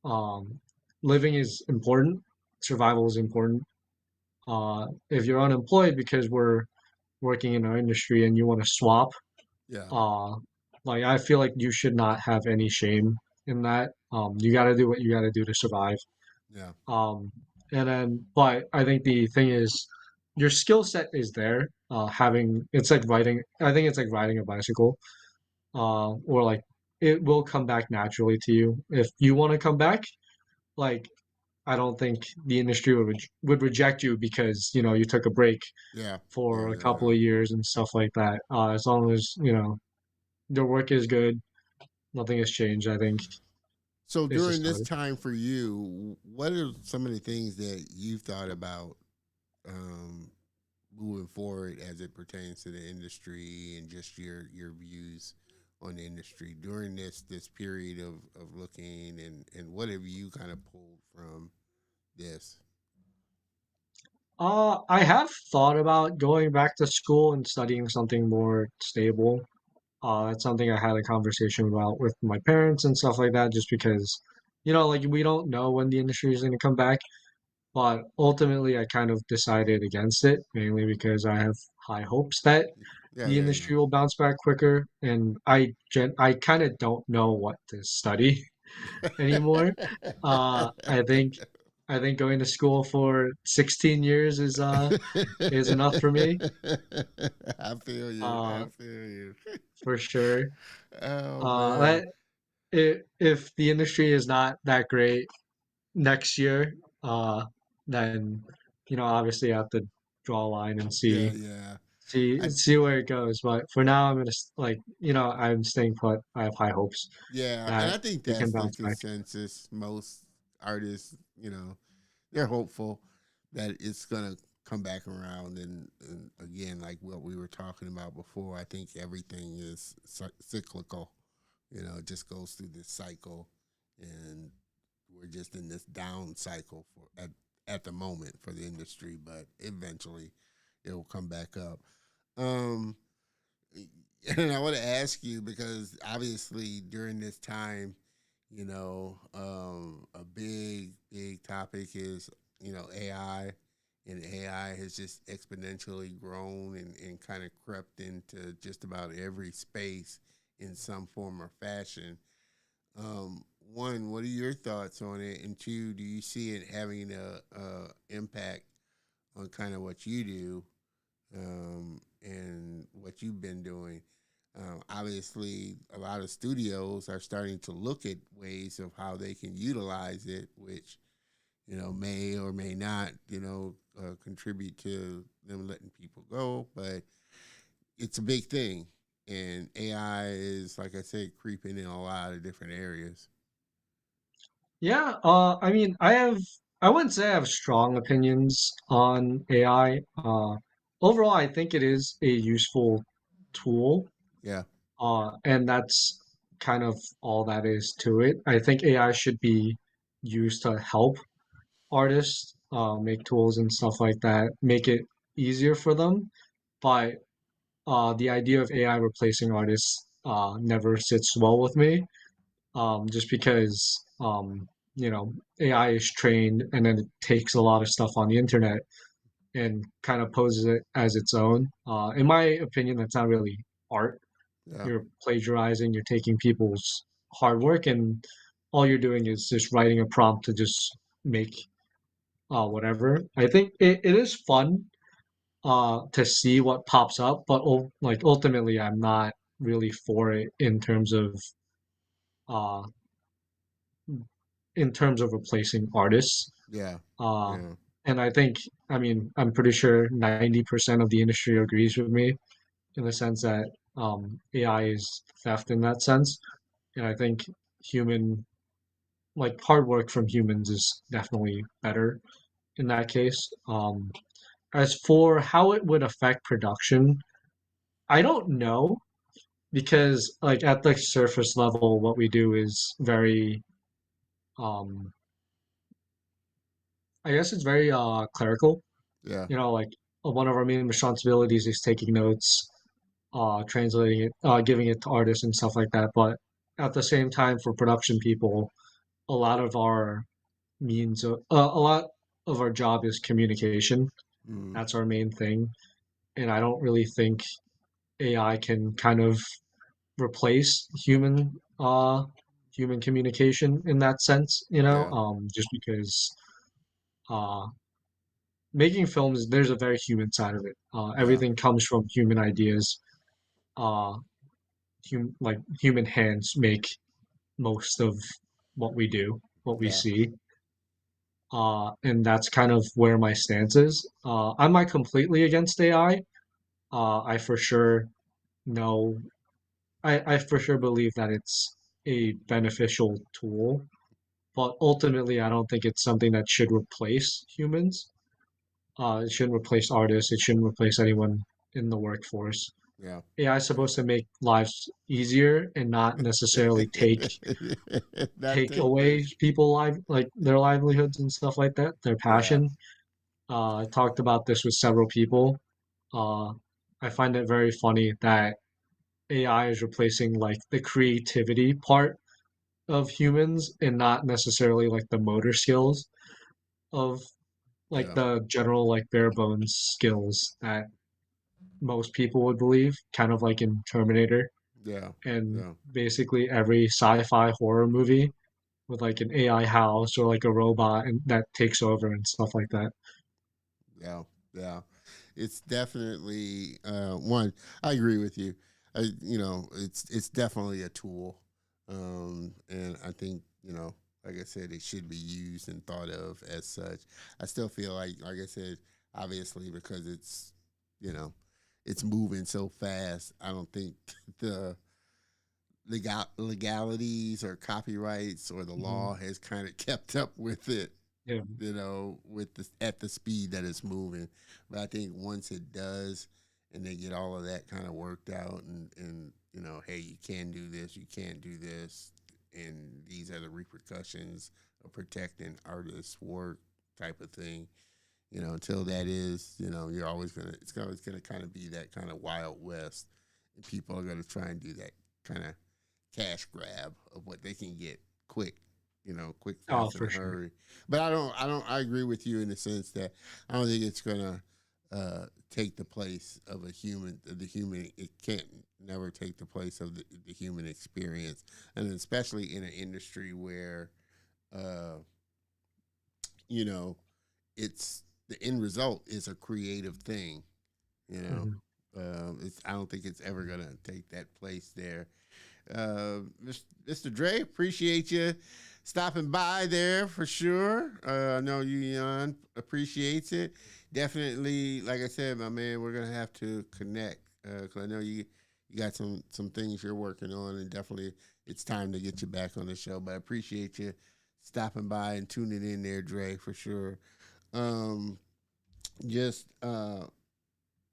[SPEAKER 2] um, living is important, survival is important. If you're unemployed because we're working in our industry and you want to swap,
[SPEAKER 1] yeah,
[SPEAKER 2] uh, like I feel like you should not have any shame in that. You got to do what you got to do to survive.
[SPEAKER 1] yeah,
[SPEAKER 2] Um, and then, but I think the thing is, your skill set is there. Having it's like riding. I think it's like riding a bicycle. Or like it will come back naturally to you if you want to come back. Like I don't think the industry would reject you because you took a break
[SPEAKER 1] yeah, yeah,
[SPEAKER 2] for a
[SPEAKER 1] yeah,
[SPEAKER 2] couple
[SPEAKER 1] yeah.
[SPEAKER 2] of years and stuff like that. As long as your work is good, nothing has changed. I think
[SPEAKER 1] So
[SPEAKER 2] it's
[SPEAKER 1] during
[SPEAKER 2] just
[SPEAKER 1] this
[SPEAKER 2] time.
[SPEAKER 1] time for you, what are some of the things that you've thought about um, moving forward as it pertains to the industry and just your views on the industry during this period of looking and what have you kind of pulled from this?
[SPEAKER 2] I have thought about going back to school and studying something more stable. That's something I had a conversation about with my parents and stuff like that, just because, like we don't know when the industry is going to come back. But ultimately, I kind of decided against it, mainly because I have high hopes that
[SPEAKER 1] Yeah,
[SPEAKER 2] the
[SPEAKER 1] yeah, yeah.
[SPEAKER 2] industry will bounce back quicker, and I kind of don't know what to study anymore. I think going to school for 16 years is enough for me,
[SPEAKER 1] I feel you.
[SPEAKER 2] uh,
[SPEAKER 1] I feel you.
[SPEAKER 2] for sure.
[SPEAKER 1] Oh man.
[SPEAKER 2] That if the industry is not that great next year, then obviously I have to draw a line and
[SPEAKER 1] Yeah,
[SPEAKER 2] see
[SPEAKER 1] yeah.
[SPEAKER 2] see
[SPEAKER 1] I
[SPEAKER 2] see where it goes. But for now, I'm gonna like I'm staying put. I have high hopes
[SPEAKER 1] Yeah, and
[SPEAKER 2] that
[SPEAKER 1] I think
[SPEAKER 2] we can
[SPEAKER 1] that's the
[SPEAKER 2] bounce back.
[SPEAKER 1] consensus. Most artists, they're hopeful that it's gonna come back around. And again, like what we were talking about before, I think everything is cyclical. It just goes through this cycle, and we're just in this down cycle at the moment for the industry, but eventually it will come back up. Um, and I want to ask you because obviously during this time, a big topic is AI, and AI has just exponentially grown and kind of crept into just about every space in some form or fashion. One, what are your thoughts on it? And two, do you see it having a impact on kind of what you do and what you've been doing? Obviously, a lot of studios are starting to look at ways of how they can utilize it, which may or may not contribute to them letting people go, but it's a big thing. And AI is, like I said, creeping in a lot of different areas.
[SPEAKER 2] Yeah, I mean, I wouldn't say I have strong opinions on AI. Overall, I think it is a useful tool,
[SPEAKER 1] Yeah,
[SPEAKER 2] and that's kind of all that is to it. I think AI should be used to help artists make tools and stuff like that, make it easier for them. But the idea of AI replacing artists never sits well with me, just because AI is trained and then it takes a lot of stuff on the internet and kind of poses it as its own. In my opinion, that's not really art.
[SPEAKER 1] yeah,
[SPEAKER 2] You're plagiarizing, you're taking people's hard work, and all you're doing is just writing a prompt to just make whatever. I think it is fun to see what pops up, but like ultimately, I'm not really for it in terms of uh in terms of replacing artists.
[SPEAKER 1] Yeah.
[SPEAKER 2] Uh,
[SPEAKER 1] Yeah.
[SPEAKER 2] and I think, I mean, I'm pretty sure 90% of the industry agrees with me in the sense that AI is theft in that sense. And I think human, like hard work from humans is definitely better in that case. As for how it would affect production, I don't know because like at the surface level, what we do is very, um, I guess it's very clerical.
[SPEAKER 1] Yeah.
[SPEAKER 2] You know, like one of our main responsibilities is taking notes, translating it, giving it to artists and stuff like that. But at the same time, for production people, a lot of our a lot of our job is communication.
[SPEAKER 1] Mm,
[SPEAKER 2] That's our main thing, and I don't really think AI can kind of replace human communication in that sense.
[SPEAKER 1] yeah.
[SPEAKER 2] Just because uh, making films, there's a very human side of it.
[SPEAKER 1] Yeah.
[SPEAKER 2] Everything comes from human ideas. Uh, like human hands make most of what we do, what we
[SPEAKER 1] Yeah.
[SPEAKER 2] see. And that's kind of where my stance is. I'm not completely against AI. I for sure know, I for sure believe that it's a beneficial tool, but ultimately, I don't think it's something that should replace humans. It shouldn't replace artists. It shouldn't replace anyone in the workforce.
[SPEAKER 1] Yeah.
[SPEAKER 2] AI is
[SPEAKER 1] Yeah.
[SPEAKER 2] supposed to make lives easiher and not necessarily
[SPEAKER 1] Not
[SPEAKER 2] take
[SPEAKER 1] take this.
[SPEAKER 2] away people like their livelihoods and stuff like that, their
[SPEAKER 1] Yeah.
[SPEAKER 2] passion. I talked about this with several people. Uh, I find it very funny that AI is replacing like the creativity part of humans and not necessarily like the motor skills of like
[SPEAKER 1] Yeah.
[SPEAKER 2] the general like bare bones skills that most people would believe, kind of like in Terminator
[SPEAKER 1] Yeah.
[SPEAKER 2] and
[SPEAKER 1] Yeah.
[SPEAKER 2] basically every sci-fi horror movie with like an AI house or like a robot and that takes over and stuff like that.
[SPEAKER 1] Yeah. Yeah. It's definitely one. I agree with you. It's definitely a tool, and I think like I said, it should be used and thought of as such. I still feel like I said, obviously because you know, it's moving so fast. I don't think the legalities or copyrights or the
[SPEAKER 2] Mhm.
[SPEAKER 1] law has kind of kept up with it,
[SPEAKER 2] Yeah.
[SPEAKER 1] with the at the speed that it's moving. But I think once it does, and they get all of that kind of worked out, and hey, you can do this, you can't do this, and these are the repercussions of protecting artists' work, type of thing. Until that is, you're always gonna, it's always gonna kind of be that kind of wild west, and people are gonna try and do that kind of cash grab of what they can get quick, quick,
[SPEAKER 2] Oh,
[SPEAKER 1] fast, in
[SPEAKER 2] for
[SPEAKER 1] a
[SPEAKER 2] sure.
[SPEAKER 1] hurry. But I agree with you in the sense that I don't think it's gonna take the place of a human. The human, it can't never take the place of the human experience, and especially in an industry where, uh, you know, it's the end result is a creative thing. You know,
[SPEAKER 2] Mhm.
[SPEAKER 1] I don't think it's ever gonna take that place there. Mr. Dre, appreciate you stopping by there for sure. I know YuYan appreciates it. Definitely, like I said, my man, we're gonna have to connect because I know you got some things you're working on, and definitely it's time to get you back on the show. But I appreciate you stopping by and tuning in there, Dre, for sure. Um, just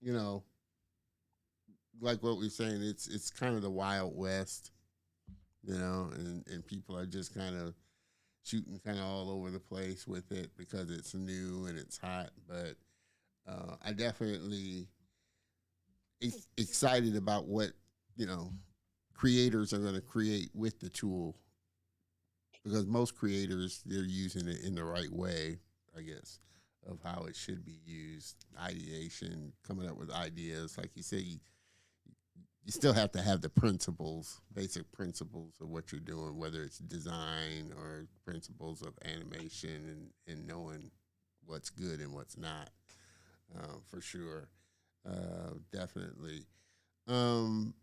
[SPEAKER 1] you know, like what we're saying, it's kind of the Wild West, and people are just kind of shooting kind of all over the place with it because it's new and it's hot. But I definitely excited about what you know creators are going to create with the tool because most creators they're using it in the right way, I guess, of how it should be used. Ideation, coming up with ideas, like you say, you still have to have the principles, basic principles of what you're doing, whether it's design or principles of animation and knowing what's good and what's not, for sure. Definitely. Um,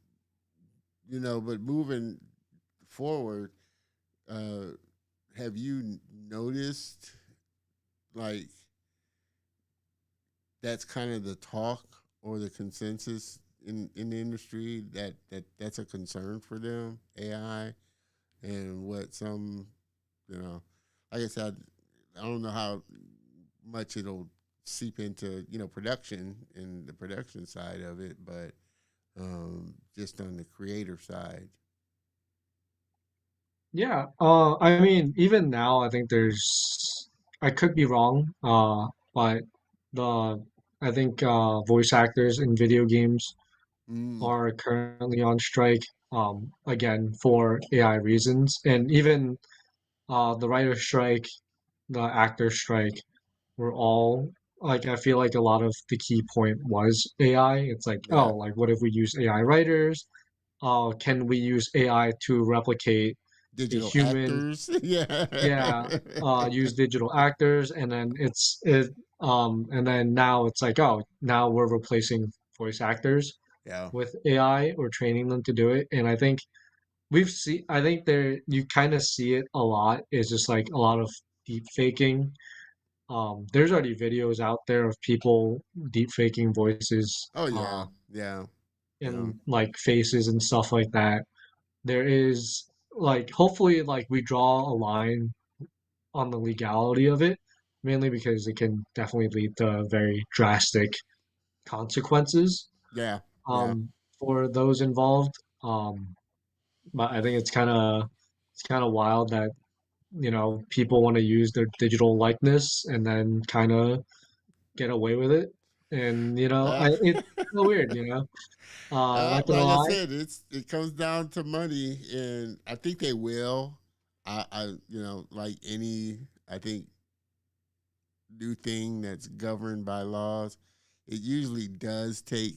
[SPEAKER 1] but moving forward, uh, have you noticed like that's kind of the talk or the consensus in the industry that's a concern for them, AI, and what some, you know, like I said, I don't know how much it'll seep into, production and the production side of it, but just on the creator side.
[SPEAKER 2] Yeah, I mean, even now, I think I could be wrong, but the, I think voice actors in video games
[SPEAKER 1] Mm,
[SPEAKER 2] are currently on strike, again, for AI reasons. And even the writer strike, the actor strike, were all like, I feel like a lot of the key point was AI. It's like, oh,
[SPEAKER 1] yeah,
[SPEAKER 2] like, what if we use AI writers? Can we use AI to replicate a
[SPEAKER 1] digital
[SPEAKER 2] human?
[SPEAKER 1] actors. Yeah,
[SPEAKER 2] Yeah, use digital actors, and then and then now it's like, oh, now we're replacing voice actors
[SPEAKER 1] yeah,
[SPEAKER 2] with AI or training them to do it. And I think there, you kind of see it a lot. It's just like a lot of deep faking. There's already videos out there of people deep faking voices,
[SPEAKER 1] oh yeah, yeah, yeah,
[SPEAKER 2] and like faces and stuff like that. There is like, hopefully, like, we draw a line on the legality of it, mainly because it can definitely lead to very drastic consequences,
[SPEAKER 1] yeah, yeah,
[SPEAKER 2] um, for those involved. But I think it's kind of wild that, people want to use their digital likeness and then kind of get away with it. And
[SPEAKER 1] yeah.
[SPEAKER 2] it's so weird. Not gonna
[SPEAKER 1] Like I
[SPEAKER 2] lie.
[SPEAKER 1] said, it comes down to money, and I think they will. Like any, I think new thing that's governed by laws, it usually does take,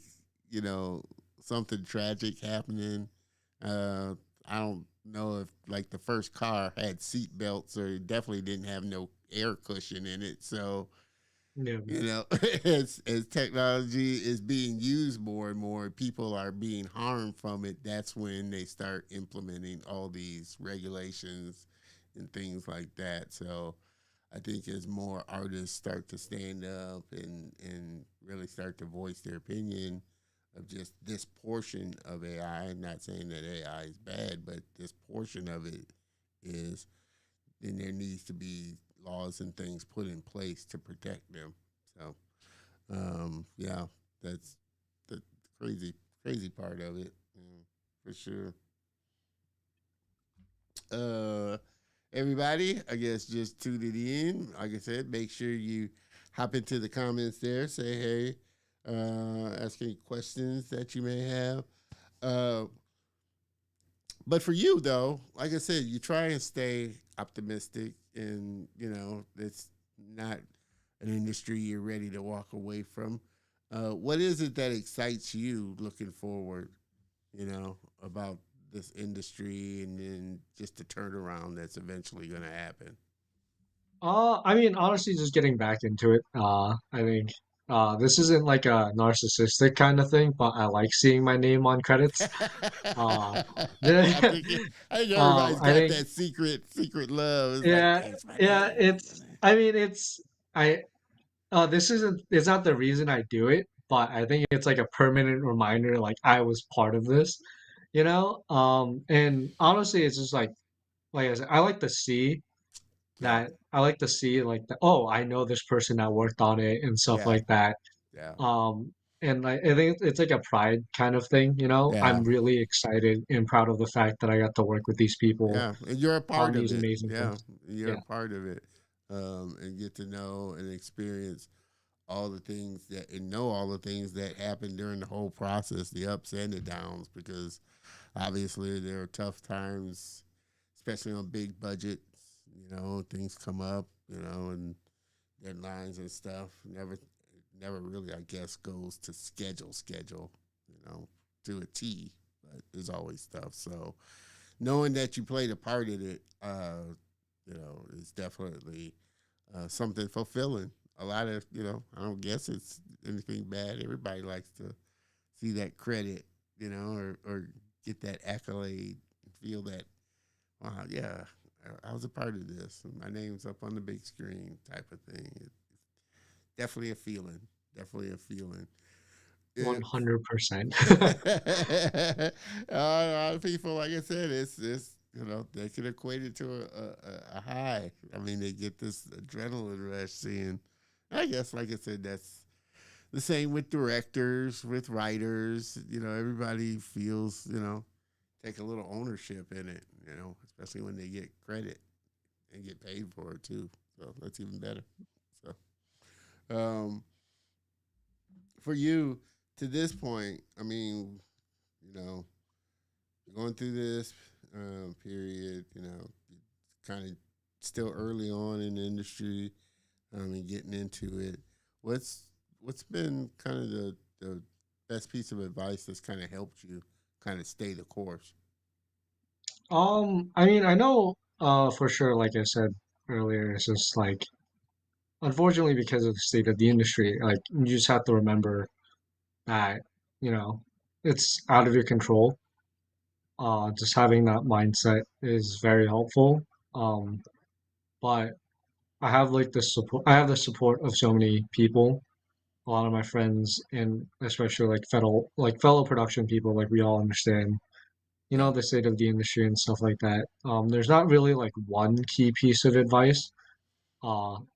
[SPEAKER 1] you know, something tragic happening. Uh, I don't know if like the first car had seat belts or it definitely didn't have no air cushion in it. So,
[SPEAKER 2] Yeah,
[SPEAKER 1] as technology is being used more and more, people are being harmed from it. That's when they start implementing all these regulations and things like that. So, I think as more artists start to stand up and really start to voice their opinion of just this portion of AI, I'm not saying that AI is bad, but this portion of it is, then there needs to be laws and things put in place to protect them. So, yeah, that's the crazy part of it, for sure. Uh, Everybody, I guess just tuning in. Like I said, make sure you hop into the comments there. Say hey, ask any questions that you may have. Uh, but for you though, like I said, you try and stay optimistic, and it's not an industry you're ready to walk away from. What is it that excites you looking forward? About this industry, and then just the turnaround that's eventually going to happen.
[SPEAKER 2] I mean, honestly, just getting back into it. I think this isn't like a narcissistic kind of thing, but I like seeing my name on credits. Uh, the,
[SPEAKER 1] I think everybody's
[SPEAKER 2] I
[SPEAKER 1] got
[SPEAKER 2] think,
[SPEAKER 1] that secret love. It's like,
[SPEAKER 2] yeah,
[SPEAKER 1] hey, it's my
[SPEAKER 2] yeah.
[SPEAKER 1] name.
[SPEAKER 2] I mean, I. This isn't. It's not the reason I do it, but I think it's like a permanent reminder, like I was part of this, And honestly, it's just like I said,
[SPEAKER 1] Yeah,
[SPEAKER 2] I like to see like oh, I know this person that worked on it and stuff
[SPEAKER 1] yeah,
[SPEAKER 2] like that.
[SPEAKER 1] yeah,
[SPEAKER 2] Um, and I think it's like a pride kind of thing.
[SPEAKER 1] yeah,
[SPEAKER 2] I'm really excited and proud of the fact that I got to work with these people
[SPEAKER 1] yeah. And you're a
[SPEAKER 2] on
[SPEAKER 1] part of
[SPEAKER 2] these
[SPEAKER 1] it.
[SPEAKER 2] amazing
[SPEAKER 1] Yeah,
[SPEAKER 2] things.
[SPEAKER 1] you're a
[SPEAKER 2] Yeah.
[SPEAKER 1] part of it, and get to know and experience all the things that and know all the things that happen during the whole process, the ups and the downs, because obviously there are tough times, especially on big budgets. Things come up, and deadlines and stuff. Never really, I guess, goes to schedule, to a T. But there's always stuff. So knowing that you played a part in it, is definitely something fulfilling. A lot of, I don't guess it's anything bad. Everybody likes to see that credit, or get that accolade, feel that, wow, yeah, I was a part of this. My name's up on the big screen, type of thing. Definitely a feeling. Definitely a feeling. It,
[SPEAKER 2] 100%.
[SPEAKER 1] a lot of people, like I said, it's they can equate it to a high. I mean, they get this adrenaline rush seeing. I guess, like I said, that's the same with directors, with writers. Everybody feels take a little ownership in it. Especially when they get credit and get paid for it too. So that's even better. So, for you to this point, I mean, you know, going through this period, kind of still early on in the industry, and getting into it. What's what's been kind of the best piece of advice that's kind of helped you kind of stay the course?
[SPEAKER 2] I mean, I know for sure, like I said earlier, it's just like unfortunately because of the state of the industry, like you just have to remember that, you know, it's out of your control. Just having that mindset is very helpful. Um, but I have the support of so many people, a lot of my friends and especially like fellow production people, like we all understand,
[SPEAKER 1] Yeah.
[SPEAKER 2] the state of the industry and stuff like that. There's not really like one key piece of advice.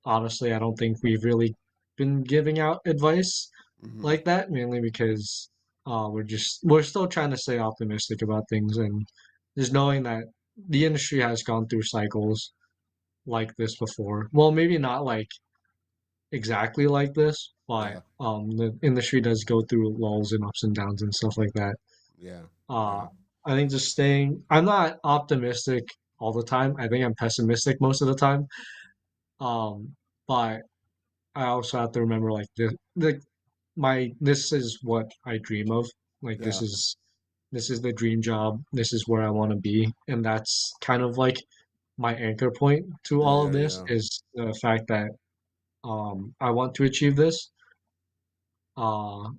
[SPEAKER 2] Honestly, I don't think we've really been giving out advice
[SPEAKER 1] Mm-hmm.
[SPEAKER 2] like that, mainly because we're still trying to stay optimistic about things and just knowing that the industry has gone through cycles like this before. Well, maybe not like exactly like this, but
[SPEAKER 1] Yeah.
[SPEAKER 2] the industry does go through lulls and ups and downs and stuff like that.
[SPEAKER 1] Yeah.
[SPEAKER 2] Uh,
[SPEAKER 1] Yeah.
[SPEAKER 2] I think just staying, I'm not optimistic all the time. I think I'm pessimistic most of the time. Um, but I also have to remember like this is what I dream of. Like
[SPEAKER 1] Yeah.
[SPEAKER 2] this is the dream job. This is where I want to be, and that's kind of like my anchor point to
[SPEAKER 1] Yeah.
[SPEAKER 2] all of
[SPEAKER 1] Yeah.
[SPEAKER 2] this
[SPEAKER 1] Yeah.
[SPEAKER 2] is the fact that I want to achieve this, uh,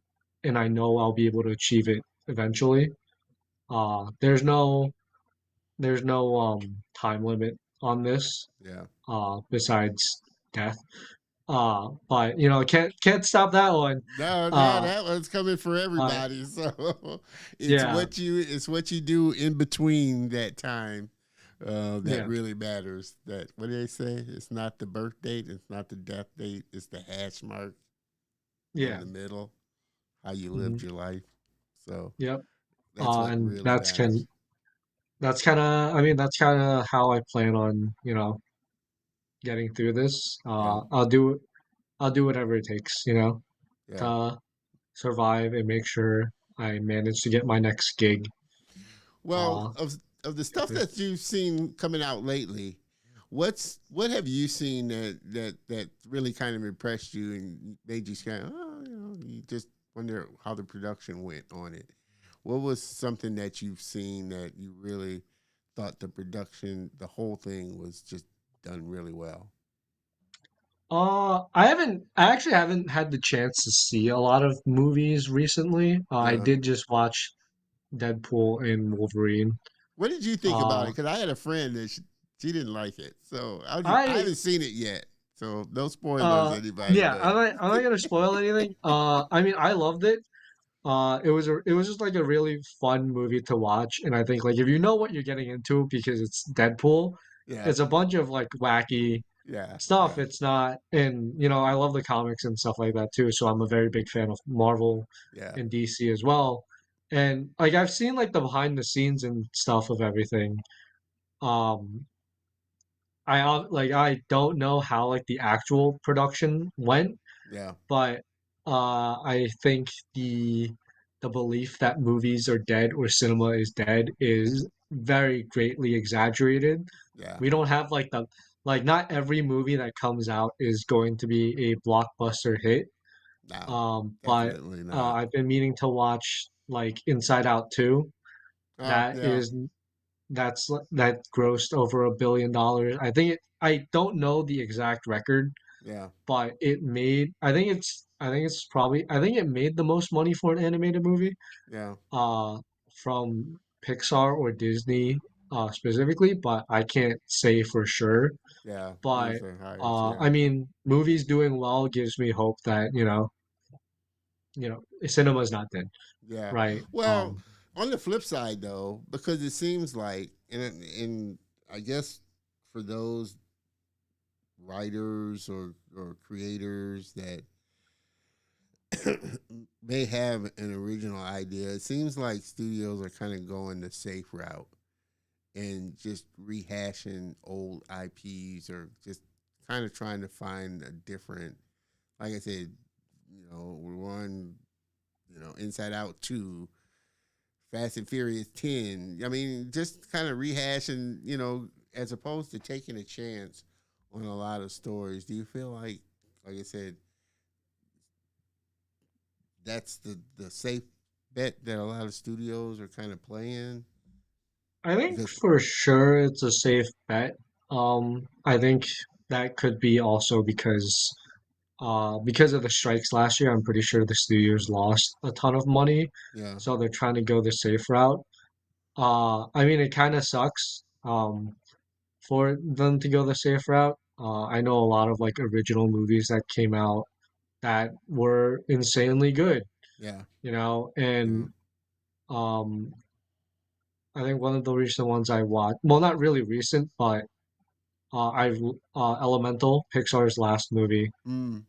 [SPEAKER 2] and I know I'll be able to achieve it eventually. There's no time limit on this
[SPEAKER 1] Yeah.
[SPEAKER 2] besides death. But can't stop that one.
[SPEAKER 1] No, no,
[SPEAKER 2] Uh,
[SPEAKER 1] that one's coming for
[SPEAKER 2] but
[SPEAKER 1] everybody. So
[SPEAKER 2] yeah,
[SPEAKER 1] it's what you do in between that time that
[SPEAKER 2] yeah,
[SPEAKER 1] really matters. That what do they say? It's not the birth date, it's not the death date, it's the hash mark in
[SPEAKER 2] yeah,
[SPEAKER 1] the middle. How you lived
[SPEAKER 2] hmm
[SPEAKER 1] your life. So
[SPEAKER 2] yep.
[SPEAKER 1] that's what
[SPEAKER 2] And
[SPEAKER 1] really matters.
[SPEAKER 2] I mean that's kind of how I plan on getting through this.
[SPEAKER 1] Yeah,
[SPEAKER 2] I'll do whatever it takes,
[SPEAKER 1] yeah.
[SPEAKER 2] to survive and make sure I manage to get my next gig.
[SPEAKER 1] Well,
[SPEAKER 2] Uh,
[SPEAKER 1] of the stuff that you've seen coming out lately, what have you seen that really kind of impressed you and made you kind of you just wonder how the production went on it. What was something that you've seen that you really thought the whole thing was just done really well?
[SPEAKER 2] I actually haven't had the chance to see a lot of movies recently. I
[SPEAKER 1] Uh,
[SPEAKER 2] did just watch Deadpool and Wolverine.
[SPEAKER 1] what did you think about
[SPEAKER 2] Uh,
[SPEAKER 1] it? Because I had a friend that she didn't like it, so I
[SPEAKER 2] I
[SPEAKER 1] haven't seen it yet. So no spoilers, anybody.
[SPEAKER 2] yeah,
[SPEAKER 1] But
[SPEAKER 2] I'm not gonna spoil anything. I mean, I loved it. It was just like a really fun movie to watch, and I think like if you know what you're getting into because it's Deadpool,
[SPEAKER 1] yeah,
[SPEAKER 2] it's a bunch of like wacky
[SPEAKER 1] yeah,
[SPEAKER 2] stuff.
[SPEAKER 1] yeah,
[SPEAKER 2] It's not, and I love the comics and stuff like that too. So I'm a very big fan of Marvel
[SPEAKER 1] yeah,
[SPEAKER 2] and DC as well. And like I've seen like the behind the scenes and stuff of everything. Um, I don't know how like the actual production went,
[SPEAKER 1] yeah,
[SPEAKER 2] but I think the belief that movies are dead or cinema is dead is very greatly exaggerated.
[SPEAKER 1] yeah.
[SPEAKER 2] We don't have like not every movie that comes out is going to be a blockbuster hit.
[SPEAKER 1] No,
[SPEAKER 2] But
[SPEAKER 1] definitely not.
[SPEAKER 2] I've been meaning to watch like Inside Out 2.
[SPEAKER 1] Oh,
[SPEAKER 2] That
[SPEAKER 1] yeah,
[SPEAKER 2] is that grossed over $1 billion. I don't know the exact record,
[SPEAKER 1] yeah,
[SPEAKER 2] but I think it made the most money for an animated movie
[SPEAKER 1] yeah,
[SPEAKER 2] uh from Pixar or Disney. specifically, but I can't say for sure.
[SPEAKER 1] Yeah,
[SPEAKER 2] But
[SPEAKER 1] who's the highest? Yeah,
[SPEAKER 2] I mean, movies doing well gives me hope that cinema is not dead,
[SPEAKER 1] yeah.
[SPEAKER 2] right?
[SPEAKER 1] Well, on the flip side, though, because it seems like, and I guess for those writers or creators that may have an original idea, it seems like studios are kind of going the safe route and just rehashing old IPs or just kind of trying to find a different, like I said, we're on, Inside Out 2, Fast and Furious 10. I mean, just kind of rehashing, as opposed to taking a chance on a lot of stories. Do you feel like I said, that's the safe bet that a lot of studios are kind of playing?
[SPEAKER 2] I think
[SPEAKER 1] Because,
[SPEAKER 2] for sure it's a safe bet. I think that could be also because of the strikes last year. I'm pretty sure the studios lost a ton of money,
[SPEAKER 1] yeah,
[SPEAKER 2] so they're trying to go the safe route. I mean, it kind of sucks for them to go the safe route. I know a lot of like original movies that came out that were insanely good,
[SPEAKER 1] yeah, yeah,
[SPEAKER 2] and um, I think one of the recent ones I watched, well, not really recent, but I Elemental, Pixar's last movie.
[SPEAKER 1] mm,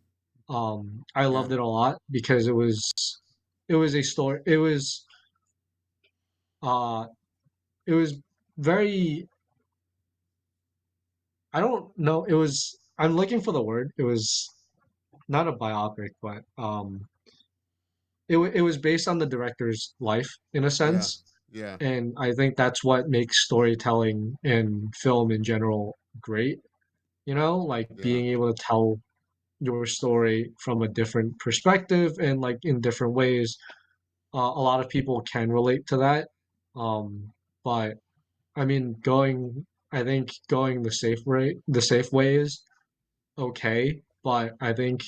[SPEAKER 2] I
[SPEAKER 1] yeah,
[SPEAKER 2] loved it a lot because it was a story. Uh, it was very. I don't know. It was. I'm looking for the word. It was not a biopic, but it was based on the director's life in a
[SPEAKER 1] yeah,
[SPEAKER 2] sense,
[SPEAKER 1] yeah,
[SPEAKER 2] and I think that's what makes storytelling and film in general great. Like
[SPEAKER 1] yeah,
[SPEAKER 2] being able to tell your story from a different perspective and like in different ways. A lot of people can relate to that. But I mean, I think going the safe way is okay. But I think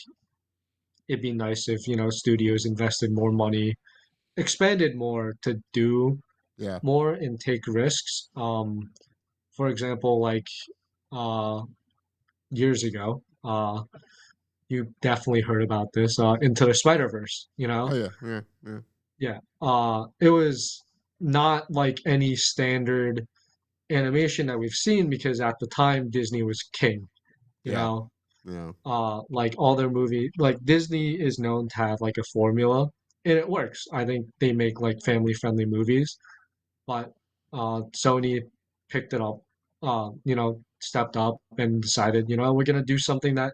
[SPEAKER 2] it'd be nice if, studios invested more money, expanded more to do
[SPEAKER 1] yeah.
[SPEAKER 2] more and take risks. For example, like uh, years ago, you definitely heard about this, Into the Spider-Verse,
[SPEAKER 1] Oh yeah, yeah, yeah,
[SPEAKER 2] Yeah. It was not like any standard animation that we've seen because at the time Disney was king, you
[SPEAKER 1] yeah,
[SPEAKER 2] know.
[SPEAKER 1] yeah,
[SPEAKER 2] Like all their movie, like Disney is known to have like a formula and it works. I think they make like family-friendly movies, but Sony picked it up, stepped up and decided, we're gonna do something that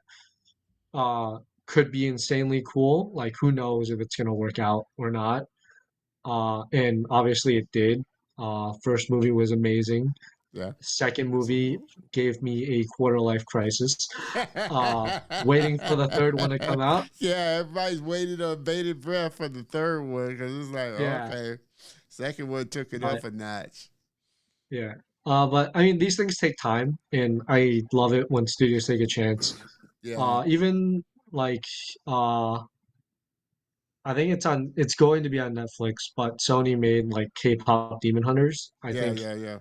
[SPEAKER 2] uh could be insanely cool. Like who knows if it's gonna work out or not. And obviously it did. First movie was amazing.
[SPEAKER 1] yeah.
[SPEAKER 2] Second movie gave me a quarter life crisis. Waiting for the third one to come out.
[SPEAKER 1] Yeah, everybody's waiting on bated breath for the third one because it's like,
[SPEAKER 2] Yeah,
[SPEAKER 1] okay, second one took it
[SPEAKER 2] but
[SPEAKER 1] up a notch.
[SPEAKER 2] yeah. But I mean, these things take time, and I love it when studios take a chance.
[SPEAKER 1] Yeah,
[SPEAKER 2] Even like uh, I think it's going to be on Netflix, but Sony made like K-pop Demon Hunters. I
[SPEAKER 1] yeah,
[SPEAKER 2] think
[SPEAKER 1] yeah, yeah.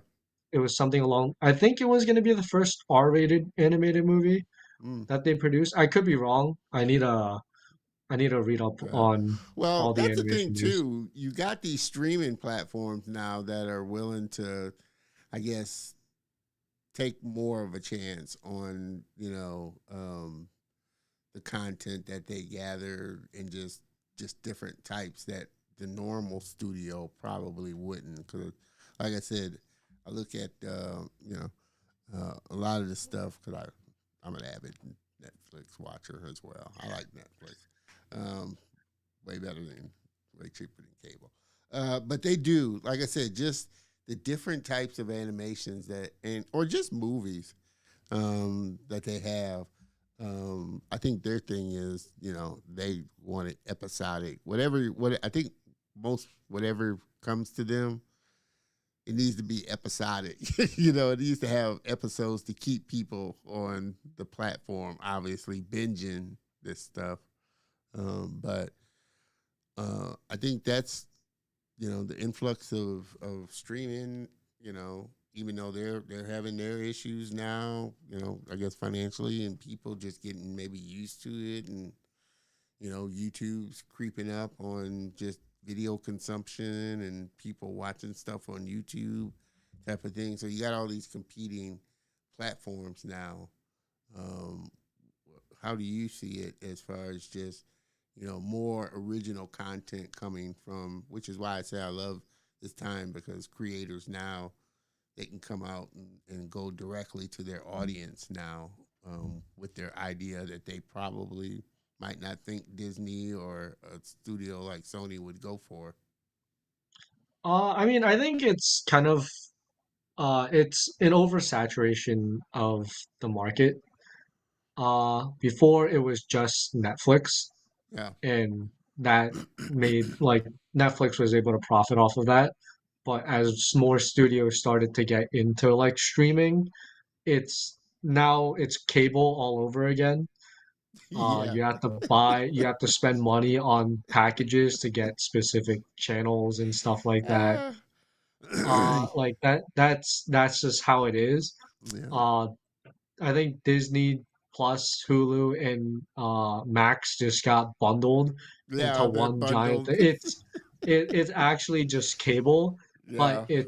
[SPEAKER 2] it was something along. I think it was going to be the first R-rated animated movie
[SPEAKER 1] Mm,
[SPEAKER 2] that they produced. I could be wrong. I need to read up
[SPEAKER 1] yeah.
[SPEAKER 2] on
[SPEAKER 1] Well,
[SPEAKER 2] all the
[SPEAKER 1] that's the thing
[SPEAKER 2] animation news.
[SPEAKER 1] too. You got these streaming platforms now that are willing to, I guess, take more of a chance on the content that they gather and just different types that the normal studio probably wouldn't. Because, like I said, I look at a lot of the stuff because I'm an avid Netflix watcher as well. I like Netflix, um, way better than way cheaper than cable. But they do, like I said, just the different types of animations that and or just movies that they have. I think their thing is, they want it episodic. What I think most whatever comes to them, it needs to be episodic. It needs to have episodes to keep people on the platform. Obviously, binging this stuff, but I think that's the influx of streaming. even though they're having their issues now, I guess financially, and people just getting maybe used to it, and YouTube's creeping up on just video consumption and people watching stuff on YouTube type of thing. So you got all these competing platforms now. Um, how do you see it as far as just more original content coming from? Which is why I say I love this time, because creators now, they can come out and go directly to their audience now, with their idea that they probably might not think Disney or a studio like Sony would go for.
[SPEAKER 2] I mean, I think it's kind of it's an oversaturation of the market. Before it was just Netflix,
[SPEAKER 1] Yeah.
[SPEAKER 2] and that made like Netflix was able to profit off of that. But as more studios started to get into like streaming, it's cable all over again.
[SPEAKER 1] Yeah.
[SPEAKER 2] You have to spend money on packages to get specific channels and stuff like that.
[SPEAKER 1] Ah.
[SPEAKER 2] Like that's just how it is.
[SPEAKER 1] Yeah.
[SPEAKER 2] Uh, I think Disney Plus, Hulu, and Max just got bundled into
[SPEAKER 1] Yeah, they're
[SPEAKER 2] one giant
[SPEAKER 1] bundled.
[SPEAKER 2] thing. It's actually just cable, but
[SPEAKER 1] Yeah.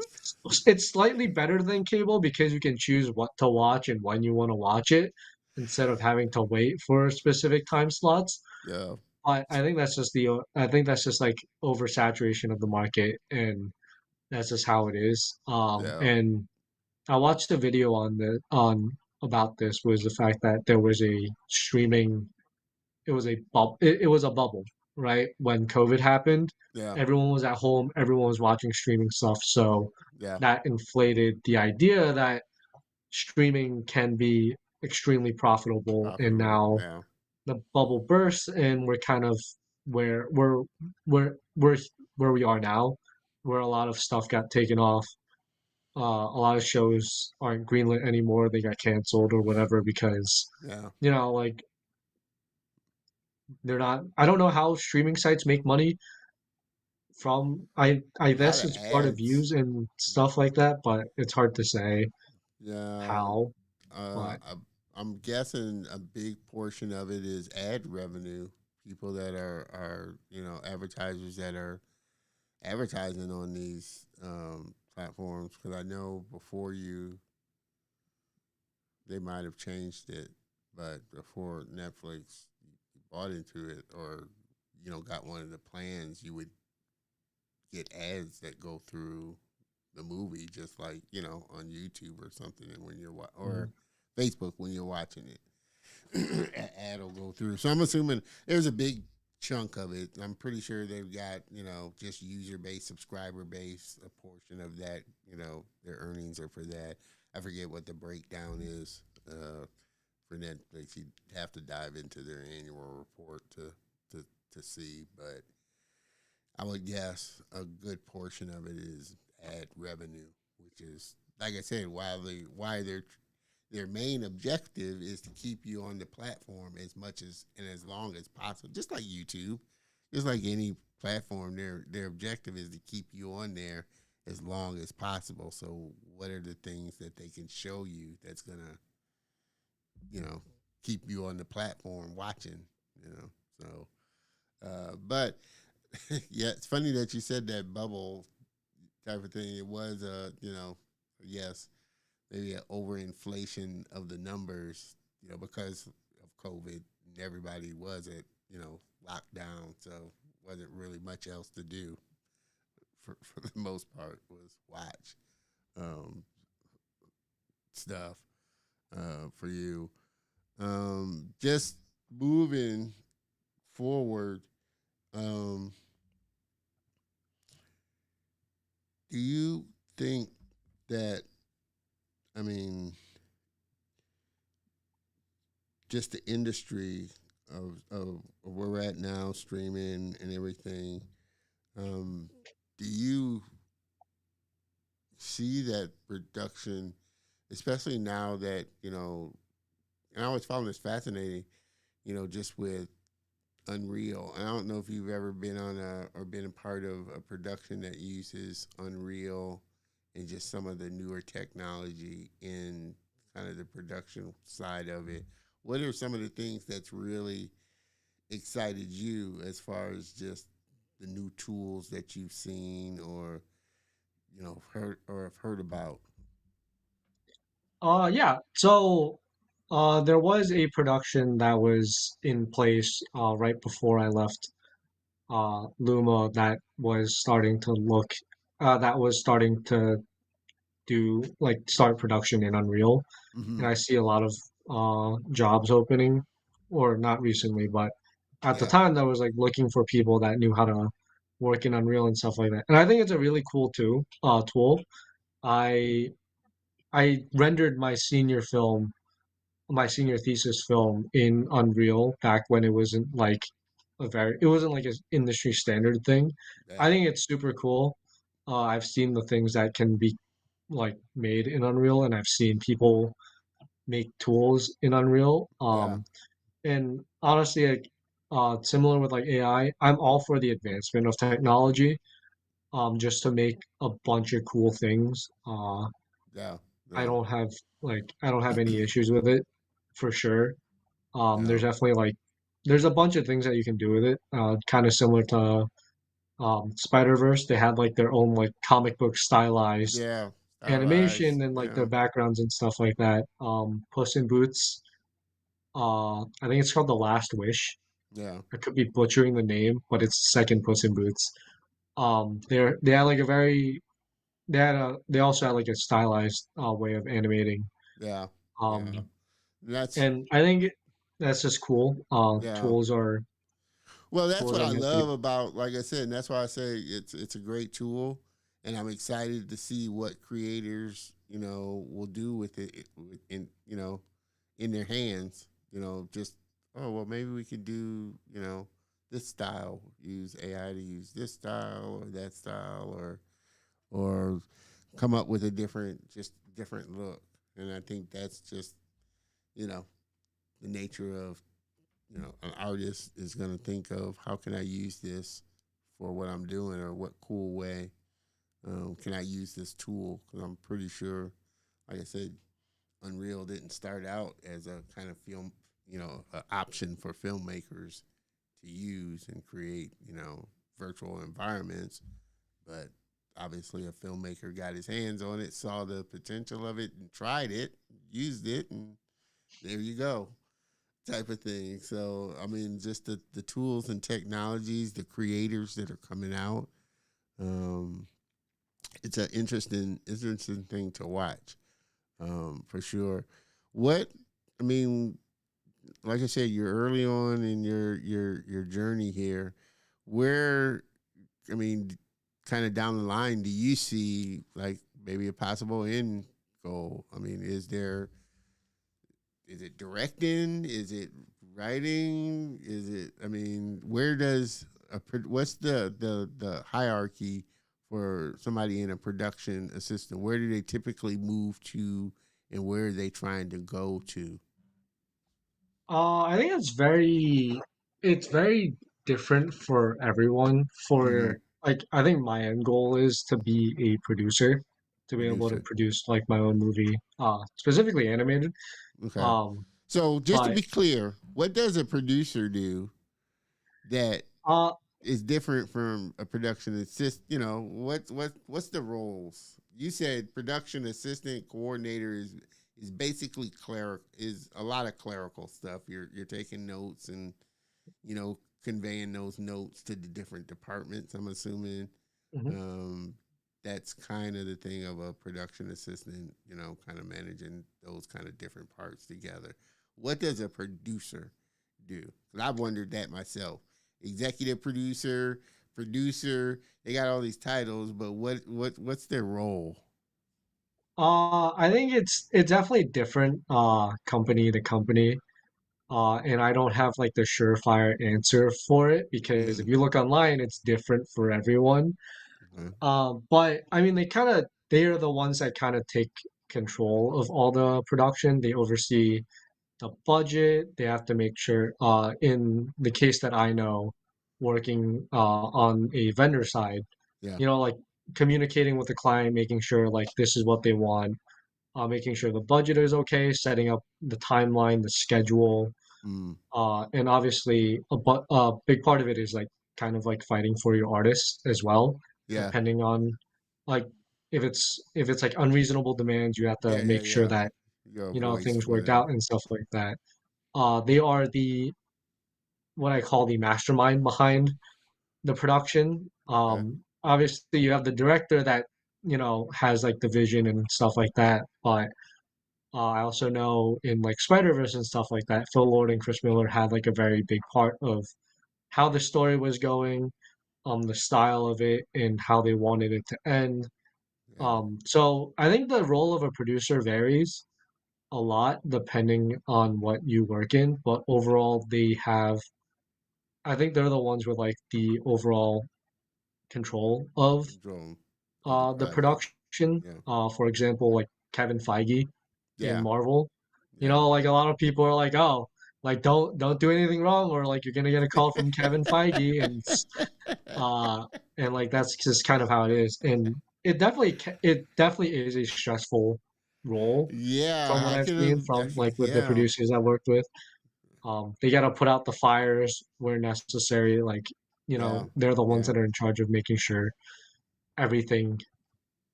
[SPEAKER 2] it's slightly better than cable because you can choose what to watch and when you want to watch it instead of having to wait for specific time slots.
[SPEAKER 1] Yeah.
[SPEAKER 2] I think that's just like oversaturation of the market, and that's just how it is.
[SPEAKER 1] Yeah.
[SPEAKER 2] And I watched a video on about this was the fact that there was a streaming it was a bubble, right? When COVID happened,
[SPEAKER 1] Yeah.
[SPEAKER 2] everyone was at home, everyone was watching streaming stuff, so
[SPEAKER 1] Yeah.
[SPEAKER 2] that inflated the idea that streaming can be extremely profitable, and
[SPEAKER 1] Profitable.
[SPEAKER 2] now
[SPEAKER 1] Yeah.
[SPEAKER 2] the bubble bursts and we're kind of where we're we're where we are now, where a lot of stuff got taken off. A lot of shows aren't greenlit anymore. They got canceled or whatever because,
[SPEAKER 1] Yeah.
[SPEAKER 2] like they're not. I don't know how streaming sites make money from. I
[SPEAKER 1] A lot
[SPEAKER 2] guess
[SPEAKER 1] of
[SPEAKER 2] it's part of
[SPEAKER 1] ads.
[SPEAKER 2] views and stuff like that, but it's hard to say
[SPEAKER 1] Yeah.
[SPEAKER 2] how.
[SPEAKER 1] Uh,
[SPEAKER 2] But
[SPEAKER 1] I, I'm guessing a big portion of it is ad revenue. People that are advertisers that are advertising on these platforms. Because I know before they might have changed it, but before Netflix bought into it, or got one of the plans, you would get ads that go through the movie, just like on YouTube or something, and when or
[SPEAKER 2] mm,
[SPEAKER 1] Facebook when you're watching it. An ad will go through. So I'm assuming there's a big chunk of it. I'm pretty sure they've got, just user base, subscriber base, a portion of that, their earnings are for that. I forget what the breakdown is for Netflix. You'd have to dive into their annual report to see, but I would guess a good portion of it is ad revenue, which is, like I said, why their main objective is to keep you on the platform as much as and as long as possible. Just like YouTube, just like any platform, their objective is to keep you on there as long as possible. So what are the things that they can show you that's gonna, you know, keep you on the platform watching, you know? So but yeah, it's funny that you said that bubble type of thing. It was yes, maybe an overinflation of the numbers, because of COVID, and everybody was at, locked down, so wasn't really much else to do for the most part was watch um, stuff for you. Just moving forward, um, do you think that, I mean, just the industry of where we're at now, streaming and everything, um, do you see that production, especially now that, and I always found this fascinating, just with Unreal. And I don't know if you've ever been on or been a part of a production that uses Unreal and just some of the newer technology in kind of the production side of it. What are some of the things that's really excited you as far as just the new tools that you've seen or heard or have heard about?
[SPEAKER 2] Yeah. So, there was a production that was in place right before I left Luma that was starting to that was starting to do like start production in Unreal,
[SPEAKER 1] Mm-hmm.
[SPEAKER 2] and I see a lot of jobs opening, or not recently, but at the
[SPEAKER 1] Yeah,
[SPEAKER 2] time that was like looking for people that knew how to work in Unreal and stuff like that. And I think it's a really cool tool. I I rendered my senior thesis film in Unreal back when it wasn't like it wasn't like an industry standard thing. I
[SPEAKER 1] yeah,
[SPEAKER 2] think it's super cool. I've seen the things that can be like made in Unreal, and I've seen people make tools in Unreal.
[SPEAKER 1] yeah,
[SPEAKER 2] And honestly, like, similar with like AI, I'm all for the advancement of technology, just to make a bunch of cool things.
[SPEAKER 1] yeah,
[SPEAKER 2] I
[SPEAKER 1] yeah,
[SPEAKER 2] don't have I don't have any issues with it for sure. There's
[SPEAKER 1] yeah,
[SPEAKER 2] definitely like there's a bunch of things that you can do with it. Kind of similar to Spider-Verse. They had like their own like comic book stylized
[SPEAKER 1] yeah. Stylized.
[SPEAKER 2] animation and like
[SPEAKER 1] Yeah,
[SPEAKER 2] their backgrounds and stuff like that. Puss in Boots. I think it's called The Last Wish.
[SPEAKER 1] yeah,
[SPEAKER 2] I could be butchering the name, but it's the second Puss in Boots. They had like a very they also had like a stylized way of animating.
[SPEAKER 1] yeah, yeah.
[SPEAKER 2] Um,
[SPEAKER 1] That's
[SPEAKER 2] and I think that's just cool.
[SPEAKER 1] yeah. Well, that's
[SPEAKER 2] Tools
[SPEAKER 1] what
[SPEAKER 2] are
[SPEAKER 1] I
[SPEAKER 2] meant to be.
[SPEAKER 1] love about, like I said, and that's why I say it's a great tool, and I'm excited to see what creators will do with it in in their hands. Just oh well, maybe we could do this style, use AI to use this style or that style, or come up with a different look, and I think that's just you know the nature of an artist is going to think of how can I use this for what I'm doing or what cool way can I use this tool? Because I'm pretty sure, like I said, Unreal didn't start out as a kind of film, an option for filmmakers to use and create, virtual environments. But obviously, a filmmaker got his hands on it, saw the potential of it, and tried it, used it, and there you go type of thing. So I mean, just the tools and technologies, the creators that are coming out. Um, it's an interesting thing to watch for sure. What I mean, like I said, you're early on in your journey here. Where I mean, kind of down the line, do you see like maybe a possible end goal? I mean, is it directing? Is it writing? Is it? I mean, where does what's the hierarchy for somebody in a production assistant? Where do they typically move to, and where are they trying to go to?
[SPEAKER 2] I think it's very different for everyone.
[SPEAKER 1] Mm-hmm.
[SPEAKER 2] I think my end goal is to be a producer, to be able to
[SPEAKER 1] Producer.
[SPEAKER 2] produce like my own movie, specifically animated.
[SPEAKER 1] Okay.
[SPEAKER 2] Um,
[SPEAKER 1] So just to
[SPEAKER 2] but
[SPEAKER 1] be clear, what does a producer do that
[SPEAKER 2] uh,
[SPEAKER 1] is different from a production assist. What's the roles? You said production assistant coordinator is basically is a lot of clerical stuff. You're taking notes and conveying those notes to the different departments. I'm assuming
[SPEAKER 2] mhm.
[SPEAKER 1] um, that's kind of the thing of a production assistant. Kind of managing those kind of different parts together. What does a producer do? Because I've wondered that myself. Executive producer, producer, they got all these titles, but what's their role?
[SPEAKER 2] I think it's definitely different, company to company. And I don't have like the surefire answer for it because
[SPEAKER 1] Mm-hmm.
[SPEAKER 2] if you look online, it's different for everyone.
[SPEAKER 1] Okay.
[SPEAKER 2] But I mean, they are the ones that kind of take control of all the production. They oversee the budget. They have to make sure, in the case that I know, working on a vendor side,
[SPEAKER 1] Yeah.
[SPEAKER 2] like communicating with the client, making sure like this is what they want, making sure the budget is okay, setting up the timeline, the schedule,
[SPEAKER 1] Mm,
[SPEAKER 2] and obviously a big part of it is like kind of like fighting for your artists as well,
[SPEAKER 1] yeah.
[SPEAKER 2] depending on like if it's like unreasonable demands, you have to
[SPEAKER 1] Yeah, yeah,
[SPEAKER 2] make sure
[SPEAKER 1] yeah.
[SPEAKER 2] that
[SPEAKER 1] Your voice
[SPEAKER 2] things
[SPEAKER 1] for
[SPEAKER 2] work
[SPEAKER 1] them.
[SPEAKER 2] out and stuff like that. They are the what I call the mastermind behind the production.
[SPEAKER 1] Okay.
[SPEAKER 2] Obviously you have the director that, has like the vision and stuff like that, but I also know in like Spider-Verse and stuff like that, Phil Lord and Chris Miller had like a very big part of how the story was going, the style of it, and how they wanted it to end.
[SPEAKER 1] Yeah.
[SPEAKER 2] So I think the role of a producer varies a lot depending on what you work in, but overall I think they're the ones with like the overall control of
[SPEAKER 1] Control of the
[SPEAKER 2] the
[SPEAKER 1] project.
[SPEAKER 2] production.
[SPEAKER 1] Yeah.
[SPEAKER 2] For example, like Kevin Feige in
[SPEAKER 1] Yeah.
[SPEAKER 2] Marvel.
[SPEAKER 1] Yeah.
[SPEAKER 2] Like a lot of people are like, oh, like don't do anything wrong, or like you're gonna get a call from Kevin Feige, uh, and like that's just kind of how it is. And it definitely is a stressful role from
[SPEAKER 1] Yeah,
[SPEAKER 2] what
[SPEAKER 1] I
[SPEAKER 2] I've
[SPEAKER 1] can.
[SPEAKER 2] seen from like with the
[SPEAKER 1] Yeah.
[SPEAKER 2] producers I worked with. They got to put out the fires where necessary. Like,
[SPEAKER 1] Yeah.
[SPEAKER 2] they're the ones
[SPEAKER 1] Yeah.
[SPEAKER 2] that are in charge of making sure everything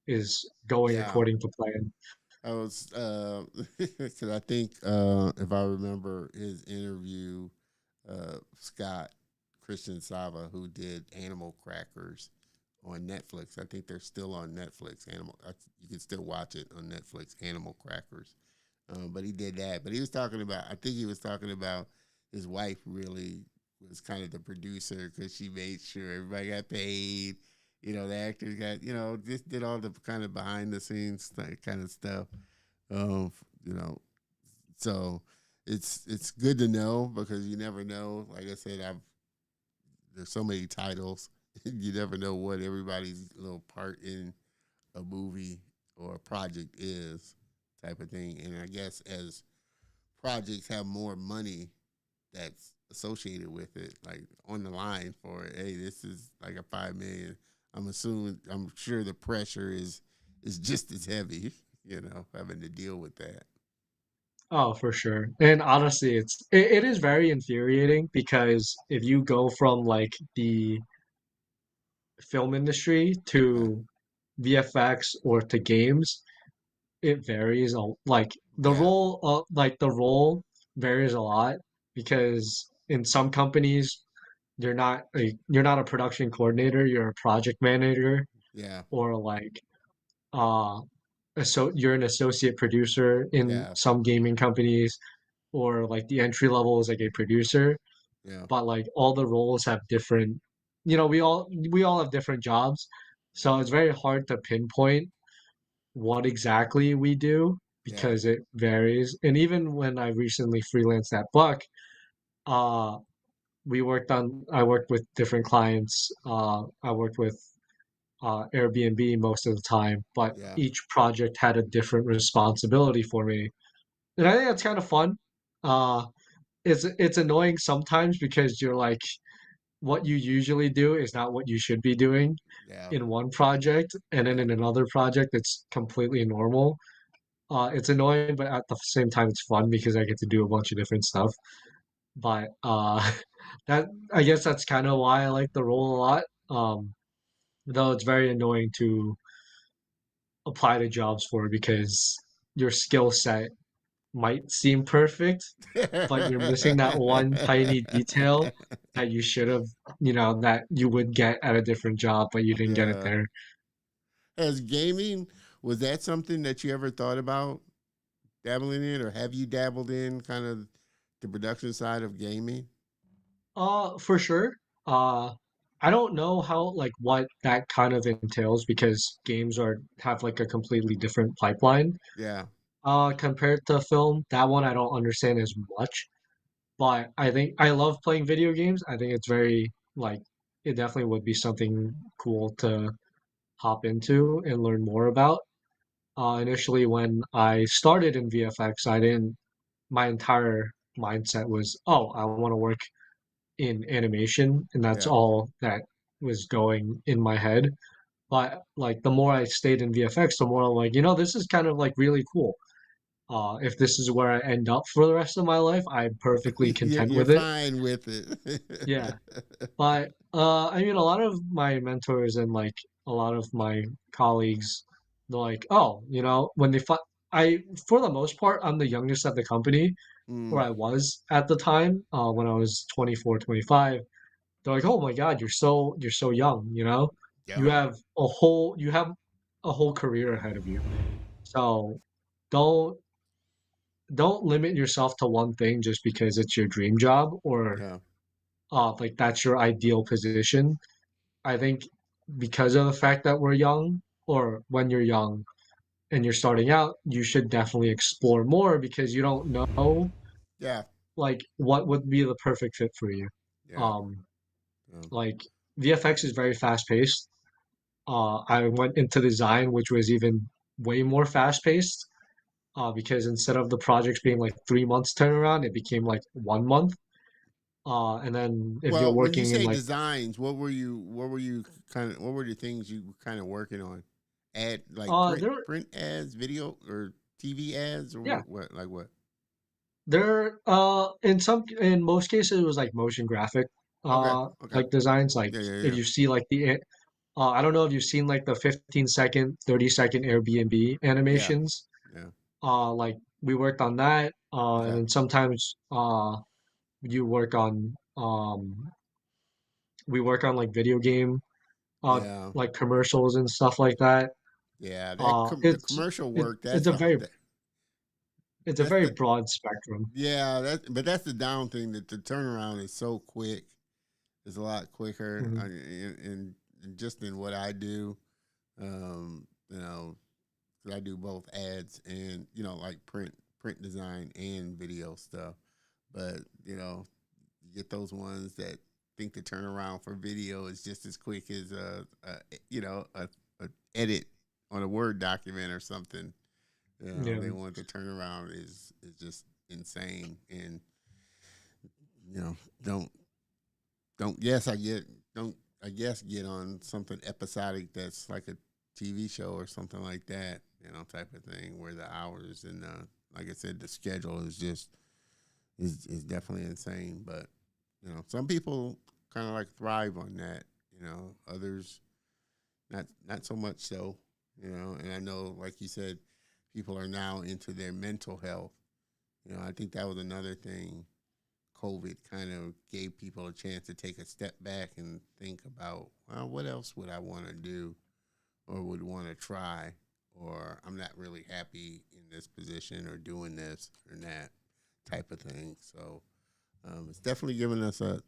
[SPEAKER 2] is going
[SPEAKER 1] Yeah.
[SPEAKER 2] according to plan.
[SPEAKER 1] I was because I think if I remember his interview, Scott Christian Sava, who did Animal Crackers on Netflix. I think they're still on Netflix. You can still watch it on Netflix. Animal Crackers. But he did that. But he was talking about. I think he was talking about his wife. Really was kind of the producer because she made sure everybody got paid. The actors got. Just did all the kind of behind the scenes kind of stuff. Um, you know, so it's good to know because you never know. Like I said, there's so many titles. You never know what everybody's little part in a movie or a project is, type of thing. And I guess as projects have more money that's associated with it, like on the line for it, hey, this is like a 5 million. I'm sure the pressure is just as heavy, having to deal with that.
[SPEAKER 2] Oh, for sure. And honestly, it is very infuriating because if you go from like the film industry
[SPEAKER 1] Yeah,
[SPEAKER 2] to VFX or to games, it varies like
[SPEAKER 1] yeah,
[SPEAKER 2] the role varies a lot because in some companies you're not a production coordinator, you're a project manager,
[SPEAKER 1] yeah,
[SPEAKER 2] or like uh you're an associate producer in
[SPEAKER 1] yeah,
[SPEAKER 2] some gaming companies, or like the entry level is like a producer,
[SPEAKER 1] yeah,
[SPEAKER 2] but like all the roles have different, we all have different jobs, so it's very hard to pinpoint what exactly we do
[SPEAKER 1] yeah,
[SPEAKER 2] because it varies. And even when I recently freelanced at Buck, uh, I worked with different clients. I worked with Airbnb most of the time, but
[SPEAKER 1] yeah,
[SPEAKER 2] each project had a different responsibility for me. And I think that's kind of fun. Uh, it's annoying sometimes because you're like, what you usually do is not what you should be doing
[SPEAKER 1] yeah,
[SPEAKER 2] in one project, and then
[SPEAKER 1] yeah.
[SPEAKER 2] in another project, it's completely normal. It's annoying, but at the same time, it's fun because I get to do a bunch of different stuff. But that I guess that's kind of why I like the role a lot. Though it's very annoying to apply to jobs for because your skill set might seem perfect, but you're missing that one tiny detail that you should have, that you would get at a different job, but you didn't get it
[SPEAKER 1] Yeah.
[SPEAKER 2] there.
[SPEAKER 1] As gaming, was that something that you ever thought about dabbling in, or have you dabbled in kind of the production side of gaming?
[SPEAKER 2] For sure. Uh, I don't know how like what that kind of entails because games are have like a completely different pipeline
[SPEAKER 1] Yeah,
[SPEAKER 2] compared to film. That one I don't understand as much, but I think I love playing video games. I think it's very like it definitely would be something cool to hop into and learn more about. Initially, when I started in VFX, I didn't. My entire mindset was, oh, I want to work in animation, and that's
[SPEAKER 1] yeah,
[SPEAKER 2] all that was going in my head. But like the more I stayed in VFX, the more I'm like, this is kind of like really cool. If this is where I end up for the rest of my life, I'm perfectly content
[SPEAKER 1] You're
[SPEAKER 2] with it.
[SPEAKER 1] fine with
[SPEAKER 2] Yeah.
[SPEAKER 1] it.
[SPEAKER 2] But I mean, a lot of my mentors and like a lot of my colleagues, they're like, oh, when they find I, for the most part, I'm the youngest at the company, or
[SPEAKER 1] Mm,
[SPEAKER 2] I was at the time, when I was 24, 25. They're like, oh my God, you're so young, You
[SPEAKER 1] yeah,
[SPEAKER 2] have a whole career ahead of you. So don't don't limit yourself to one thing just because it's your dream job or
[SPEAKER 1] yeah,
[SPEAKER 2] like that's your ideal position. I think because of the fact that we're young, or when you're young and you're starting out, you should definitely explore more because you don't know
[SPEAKER 1] yeah,
[SPEAKER 2] like what would be the perfect fit for you.
[SPEAKER 1] yeah,
[SPEAKER 2] Um,
[SPEAKER 1] yeah.
[SPEAKER 2] like VFX is very fast paced. I went into design, which was even way more fast paced. Because instead of the projects being like 3 months turnaround, it became like 1 month. And then if you're
[SPEAKER 1] Well, when you
[SPEAKER 2] working in
[SPEAKER 1] say
[SPEAKER 2] like
[SPEAKER 1] designs, what were you kind of what were the things you were kind of working on? Ad like
[SPEAKER 2] there
[SPEAKER 1] print ads, video or TV ads or
[SPEAKER 2] yeah,
[SPEAKER 1] what like what?
[SPEAKER 2] in most cases it was like motion graphic
[SPEAKER 1] Okay, okay.
[SPEAKER 2] like designs. Like
[SPEAKER 1] Yeah, yeah,
[SPEAKER 2] if
[SPEAKER 1] yeah.
[SPEAKER 2] you see like I don't know if you've seen like the 15-second, 30-second Airbnb
[SPEAKER 1] Yeah,
[SPEAKER 2] animations.
[SPEAKER 1] yeah.
[SPEAKER 2] Like we worked on that. And
[SPEAKER 1] Okay.
[SPEAKER 2] then sometimes you work on we work on like video game uh
[SPEAKER 1] Yeah.
[SPEAKER 2] like commercials and stuff like that.
[SPEAKER 1] Yeah,
[SPEAKER 2] Uh
[SPEAKER 1] the
[SPEAKER 2] it's
[SPEAKER 1] commercial
[SPEAKER 2] it,
[SPEAKER 1] work,
[SPEAKER 2] it's a very it's a
[SPEAKER 1] that's
[SPEAKER 2] very
[SPEAKER 1] the
[SPEAKER 2] broad spectrum.
[SPEAKER 1] yeah, but that's the down thing that the turnaround is so quick. It's a lot quicker
[SPEAKER 2] Mhm.
[SPEAKER 1] in just in what I do. You know, 'cause I do both ads and like print design and video stuff. But you get those ones that think the turnaround for video is just as quick as a edit on a Word document or something.
[SPEAKER 2] Yeah.
[SPEAKER 1] They want the turnaround is just insane, and you know, don't don't yes I get don't I guess get on something episodic that's like a TV show or something like that, type of thing where the hours and like I said, the schedule is just is definitely insane. But some people kind of like thrive on that. Others not so much so. And I know, like you said, people are now into their mental health. I think that was another thing. COVID kind of gave people a chance to take a step back and think about, well, what else would I want to do or would want to try, or I'm not really happy in this position or doing this or that type of thing. So it's definitely given us a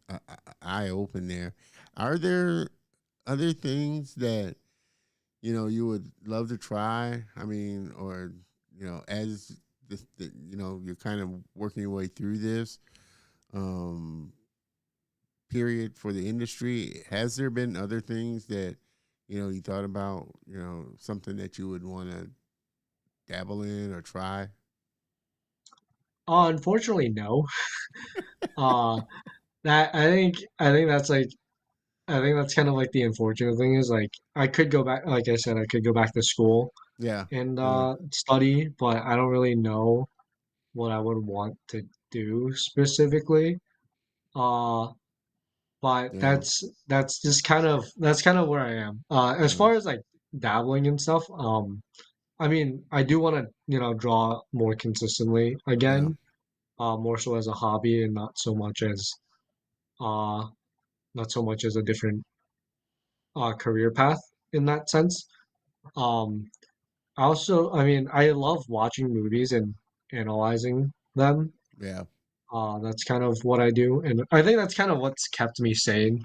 [SPEAKER 1] eye open there. Are there other things that you would love to try? I mean, or as you're kind of working your way through this um, period for the industry. Has there been other things that you thought about? Something that you would want to dabble in or try?
[SPEAKER 2] Unfortunately, no. Uh, that I think that's kind of like the unfortunate thing is like I could go back, like I said, I could go back to school
[SPEAKER 1] Yeah,
[SPEAKER 2] and
[SPEAKER 1] yeah,
[SPEAKER 2] study, but I don't really know what I would want to do specifically. Uh, but
[SPEAKER 1] yeah,
[SPEAKER 2] that's kind of where I am. As
[SPEAKER 1] yeah,
[SPEAKER 2] far as like dabbling and stuff, I mean, I do want to, draw more consistently
[SPEAKER 1] yeah,
[SPEAKER 2] again, more so as a hobby and uh not so much as a different career path in that sense. Um, I mean, I love watching movies and analyzing them.
[SPEAKER 1] yeah,
[SPEAKER 2] That's kind of what I do, and I think that's kind of what's kept me sane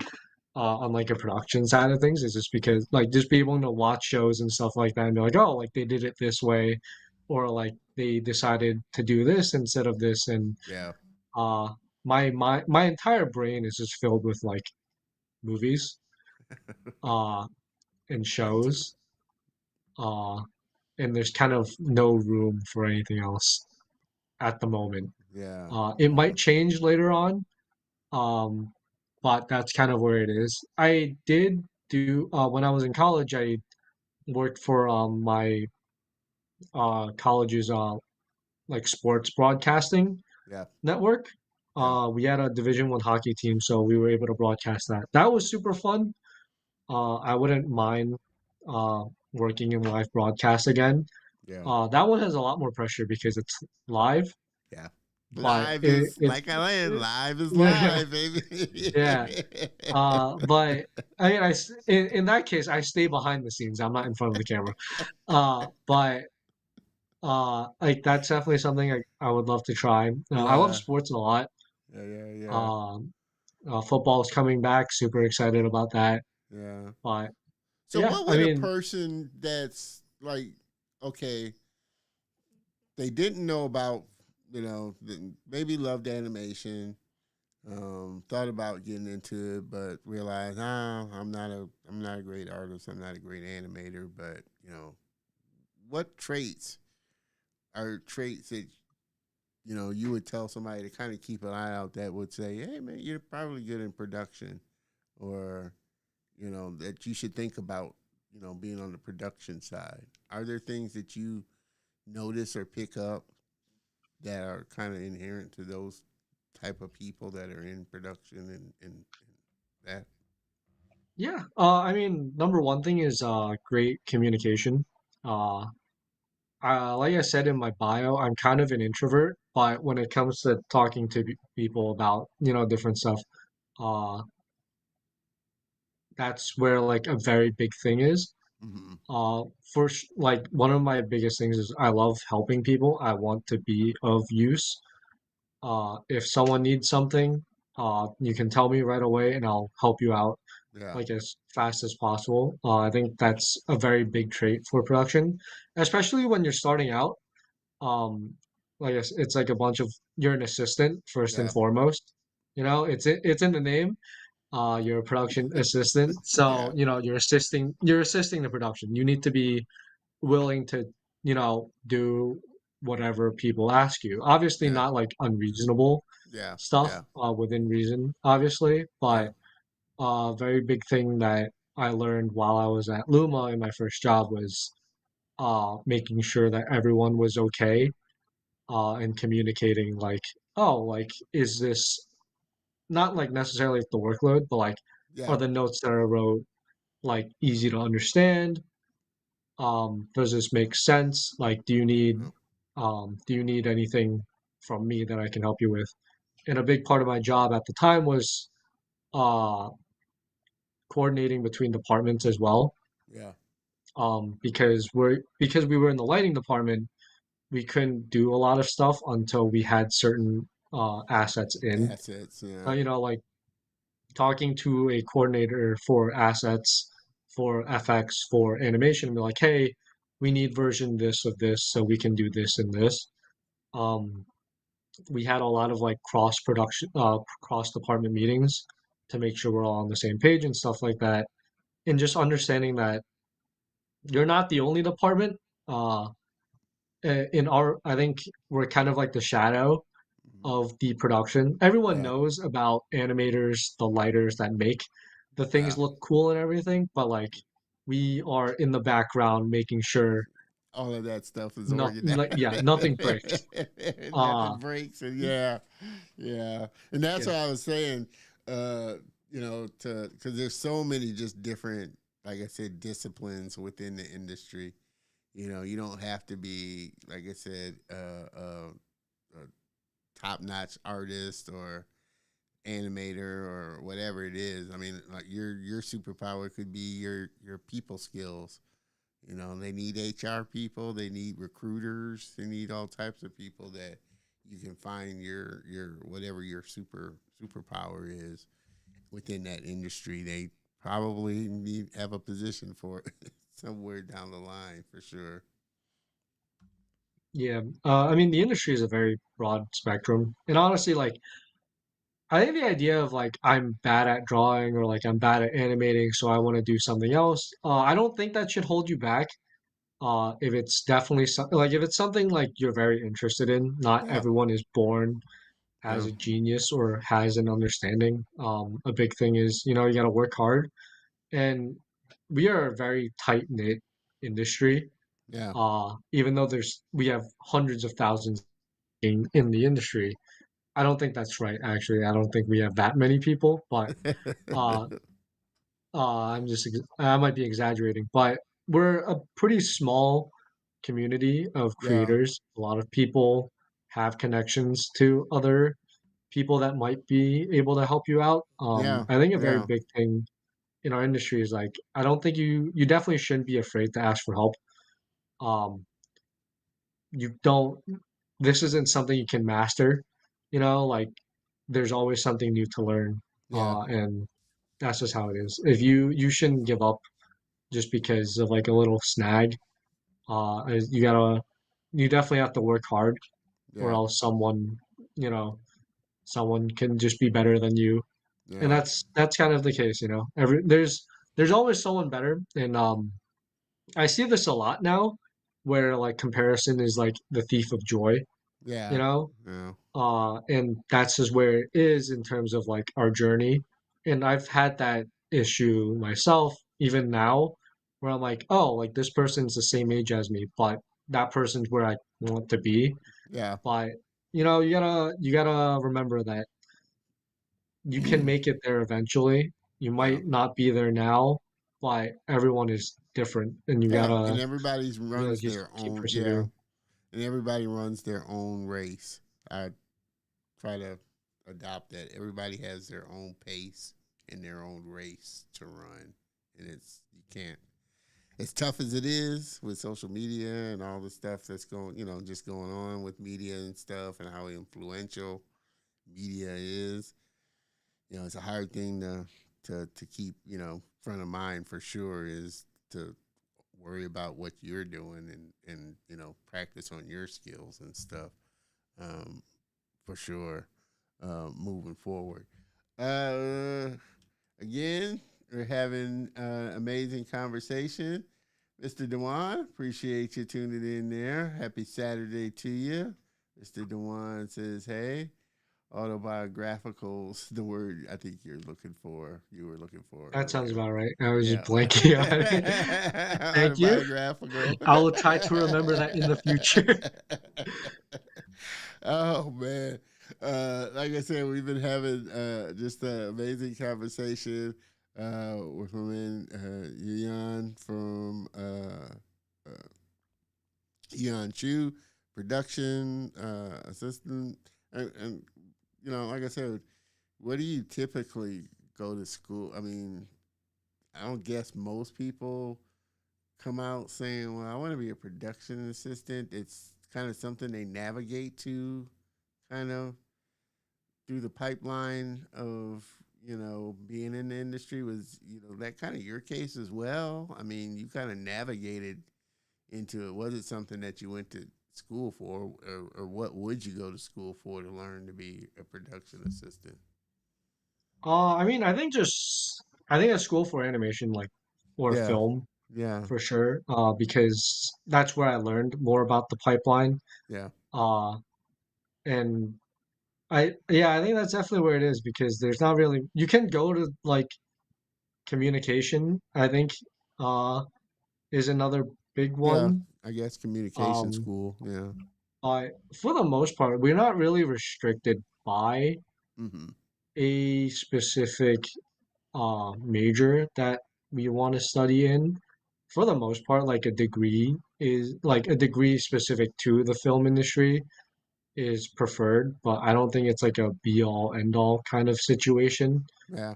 [SPEAKER 2] on like a production side of things. Is just because like just being able to watch shows and stuff like that and be like, oh, like they did it this way, or like they decided to do this instead of this, and
[SPEAKER 1] yeah.
[SPEAKER 2] uh, my entire brain is just filled with like movies uh and
[SPEAKER 1] Mine too.
[SPEAKER 2] shows. Uh, and there's kind of no room for anything else at the moment.
[SPEAKER 1] Yeah,
[SPEAKER 2] It
[SPEAKER 1] yeah,
[SPEAKER 2] might change later on, um, but that's kind of where it is. I did do when I was in college, I worked for my college's like sports broadcasting
[SPEAKER 1] Yeah.
[SPEAKER 2] network.
[SPEAKER 1] Yeah.
[SPEAKER 2] We had a Division 1 hockey team, so we were able to broadcast that. That was super fun. I wouldn't mind working in live broadcast again.
[SPEAKER 1] Yeah.
[SPEAKER 2] That one has a lot more pressure because it's live,
[SPEAKER 1] Yeah.
[SPEAKER 2] but
[SPEAKER 1] Live is
[SPEAKER 2] it's
[SPEAKER 1] like I said, live is
[SPEAKER 2] yeah,
[SPEAKER 1] live, baby.
[SPEAKER 2] yeah. But I mean, in that case, I stay behind the scenes. I'm not in front of the camera. But like that's definitely something I would love to try. I love
[SPEAKER 1] Yeah.
[SPEAKER 2] sports a lot.
[SPEAKER 1] Yeah. Yeah. Yeah.
[SPEAKER 2] Um, Football's coming back. Super excited about that.
[SPEAKER 1] Yeah.
[SPEAKER 2] But
[SPEAKER 1] So
[SPEAKER 2] yeah,
[SPEAKER 1] what
[SPEAKER 2] I
[SPEAKER 1] would a
[SPEAKER 2] mean,
[SPEAKER 1] person that's like, okay, they didn't know about, maybe loved animation, thought about getting into it, but realized, I'm not a great artist, I'm not a great animator, but what traits are traits that you would tell somebody to kind of keep an eye out that would say, hey man, you're probably good in production, or that you should think about, being on the production side. Are there things that you notice or pick up that are kind of inherent to those type of people that are in production and that?
[SPEAKER 2] yeah. I mean, number one thing is great communication. Uh, like I said in my bio, I'm kind of an introvert, but when it comes to talking to people about, different stuff, uh, that's where like a very big thing is.
[SPEAKER 1] Mm-hmm.
[SPEAKER 2] Like one of my biggest things is I love helping people. I want to be of use. If someone needs something, you can tell me right away and I'll help you out
[SPEAKER 1] Yeah.
[SPEAKER 2] like as fast as possible. I think that's a very big trait for production, especially when you're starting out. Um, like it's like a bunch of you're an assistant first and
[SPEAKER 1] Yeah.
[SPEAKER 2] foremost. It's in the name. You're a production assistant, so
[SPEAKER 1] Yeah.
[SPEAKER 2] you're assisting the production. You need to be willing to do whatever people ask you. Obviously,
[SPEAKER 1] Yeah.
[SPEAKER 2] not like unreasonable
[SPEAKER 1] Yeah.
[SPEAKER 2] stuff.
[SPEAKER 1] Yeah.
[SPEAKER 2] Within reason, obviously,
[SPEAKER 1] Yeah.
[SPEAKER 2] but a very big thing that I learned while I was at Luma in my first job was making sure that everyone was okay and communicating like, oh, like, is this not like necessarily the workload, but like,
[SPEAKER 1] Yeah.
[SPEAKER 2] are the notes that I wrote like easy to understand? Does this make sense? Like, do you need anything from me that I can help you with? And a big part of my job at the time was uh, coordinating between departments as well.
[SPEAKER 1] Yeah.
[SPEAKER 2] Because we were in the lighting department, we couldn't do a lot of stuff until we had certain assets in.
[SPEAKER 1] Assets. Yeah.
[SPEAKER 2] Like talking to a coordinator for assets, for FX, for animation, and be like, hey, we need version this of this so we can do this and this. Um, we had a lot of like cross production, cross department meetings to make sure we're all on the same page and stuff like that. And just understanding that you're not the only department. Uh, I think we're kind of like the shadow
[SPEAKER 1] Mhm.
[SPEAKER 2] of the production. Everyone
[SPEAKER 1] Yeah.
[SPEAKER 2] knows about animators, the lighters that make the things
[SPEAKER 1] Yeah.
[SPEAKER 2] look cool and everything, but like we are in the background making sure
[SPEAKER 1] All of that stuff is
[SPEAKER 2] not
[SPEAKER 1] organized.
[SPEAKER 2] like yeah, nothing breaks.
[SPEAKER 1] Nothing
[SPEAKER 2] Uh
[SPEAKER 1] breaks, and yeah, yeah, and that's
[SPEAKER 2] yeah.
[SPEAKER 1] what I was saying. Uh, to because there's so many just different, like I said, disciplines within the industry. You don't have to be, like I said, a top-notch artist or animator or whatever it is. I mean, like your superpower could be your people skills. They need HR people, they need recruiters, they need all types of people that you can find your whatever your superpower is within that industry. They probably need have a position for it somewhere down the line for sure.
[SPEAKER 2] Yeah. I mean the industry is a very broad spectrum. And honestly, like I think the idea of like I'm bad at drawing or like I'm bad at animating, so I want to do something else. I don't think that should hold you back. If it's definitely something like if it's something like you're very interested in, not
[SPEAKER 1] Yeah,
[SPEAKER 2] everyone is born as
[SPEAKER 1] yeah,
[SPEAKER 2] a genius or has an understanding. A big thing is, you got to work hard and we are a very tight-knit industry.
[SPEAKER 1] Yeah.
[SPEAKER 2] Even though we have hundreds of thousands in the industry, I don't think that's right, actually. I don't think we have that many people, but uh, I might be exaggerating, but we're a pretty small community of
[SPEAKER 1] Yeah.
[SPEAKER 2] creators. A lot of people have connections to other people that might be able to help you out.
[SPEAKER 1] Yeah.
[SPEAKER 2] I think a very
[SPEAKER 1] Yeah.
[SPEAKER 2] big thing in our industry is like I don't think you definitely shouldn't be afraid to ask for help. Um, you don't this isn't something you can master, like there's always something new to learn.
[SPEAKER 1] Yeah.
[SPEAKER 2] And that's just how it is. If you shouldn't give up just because of like a little snag. You gotta you definitely have to work hard or
[SPEAKER 1] Yeah.
[SPEAKER 2] else you know, someone can just be better than you. And
[SPEAKER 1] Yeah.
[SPEAKER 2] that's kind of the case. There's always someone better. And I see this a lot now where like comparison is like the thief of joy, you
[SPEAKER 1] Yeah.
[SPEAKER 2] know?
[SPEAKER 1] Yeah.
[SPEAKER 2] And that's just where it is in terms of like our journey. And I've had that issue myself, even now, where I'm like, oh, like this person's the same age as me, but that person's where I want to be.
[SPEAKER 1] Yeah.
[SPEAKER 2] But you gotta remember that you can make it there eventually. You
[SPEAKER 1] Yeah.
[SPEAKER 2] might not be there now, but everyone is different, and you
[SPEAKER 1] Yeah. And
[SPEAKER 2] gotta
[SPEAKER 1] everybody's
[SPEAKER 2] you know
[SPEAKER 1] runs
[SPEAKER 2] just
[SPEAKER 1] their
[SPEAKER 2] keep
[SPEAKER 1] own. Yeah.
[SPEAKER 2] persevering.
[SPEAKER 1] And everybody runs their own race. I try to adopt that. Everybody has their own pace and their own race to run. And you can't, as tough as it is with social media and all the stuff that's just going on with media and stuff and how influential media is, it's a hard thing to keep, front of mind for sure is to worry about what you're doing and practice on your skills and stuff. Um, for sure, moving forward. Uh, Again, we're having amazing conversation. Mr. Dewan, appreciate you tuning in there. Happy Saturday to you. Mr. Dewan says, hey, autobiographicals, the word I think you were looking for
[SPEAKER 2] That sounds
[SPEAKER 1] earlier.
[SPEAKER 2] about right. I was just
[SPEAKER 1] Yeah.
[SPEAKER 2] blanking on it. Thank you.
[SPEAKER 1] Autobiographical.
[SPEAKER 2] I will try to remember that in the future.
[SPEAKER 1] Oh man. Like I said, we've been having just an amazing conversation with my man YuYan from YuYan Chew, production assistant, and like I said, where do you typically go to school? I mean, I don't guess most people come out saying, "Well, I want to be a production assistant." It's kind of something they navigate to, kind of through the pipeline of being in the industry. Was that kind of your case as well? I mean, you kind of navigated into it. Was it something that you went to school for, or what would you go to school for to learn to be a production assistant?
[SPEAKER 2] I mean, I think a school for animation, like or
[SPEAKER 1] Yeah,
[SPEAKER 2] film
[SPEAKER 1] yeah,
[SPEAKER 2] for sure. Because that's where I learned more about the pipeline.
[SPEAKER 1] yeah,
[SPEAKER 2] Uh, and I think that's definitely where it is because there's not really you can go to like communication. I think uh is another big
[SPEAKER 1] yeah.
[SPEAKER 2] one.
[SPEAKER 1] I guess communication
[SPEAKER 2] Um,
[SPEAKER 1] school. Yeah.
[SPEAKER 2] for the most part, we're not really restricted by
[SPEAKER 1] Mm-hmm.
[SPEAKER 2] a specific major that we want to study in. For the most part, like a degree specific to the film industry is preferred, but I don't think it's like a be all end all kind of situation.
[SPEAKER 1] Yeah.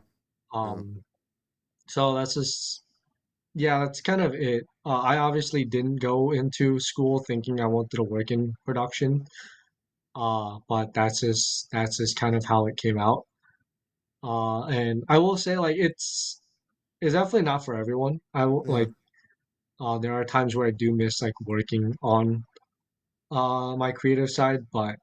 [SPEAKER 1] Yeah.
[SPEAKER 2] Um, so that's kind of it. I obviously didn't go into school thinking I wanted to work in production. But that's just kind of how it came out. And I will say like it's definitely not for everyone.
[SPEAKER 1] Yeah.
[SPEAKER 2] There are times where I do miss like working on my creative side, but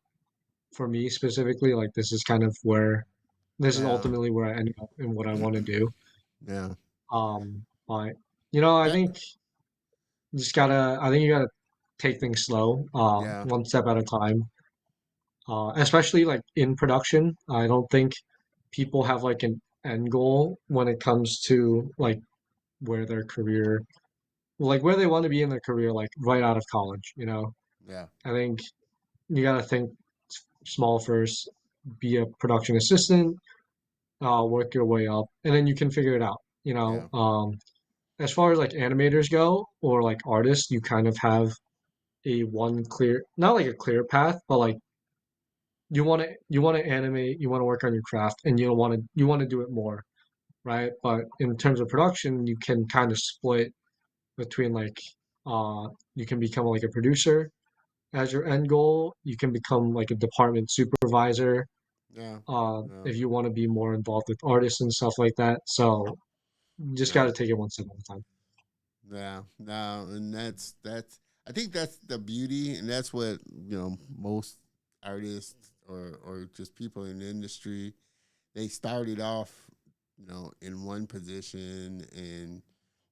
[SPEAKER 2] for me specifically, like this is
[SPEAKER 1] Yeah.
[SPEAKER 2] ultimately where I ended up in what I want to do.
[SPEAKER 1] Yeah.
[SPEAKER 2] But I
[SPEAKER 1] Uh,
[SPEAKER 2] think I think you gotta take things slow,
[SPEAKER 1] yeah.
[SPEAKER 2] one step at a time. Especially like in production, I don't think people have like an end goal when it comes to like where their career, like where they want to be in their career, like right out of college, you know.
[SPEAKER 1] Yeah.
[SPEAKER 2] I think you got to think small first, be a production assistant, work your way up, and then you can figure it out. You know,
[SPEAKER 1] Yeah.
[SPEAKER 2] as far as like animators go or like artists, you kind of have a one clear, not like a clear path, but like you want to animate, you want to work on your craft, and you want to do it more, right? But in terms of production, you can kind of split between like you can become like a producer as your end goal. You can become like a department supervisor
[SPEAKER 1] Yeah. Yeah.
[SPEAKER 2] if you want to be more involved with artists and stuff like that. So you just got
[SPEAKER 1] Yeah.
[SPEAKER 2] to take it one step at a time.
[SPEAKER 1] Yeah. No, and that's I think that's the beauty, and that's what most artists or just people in the industry, they started off in one position and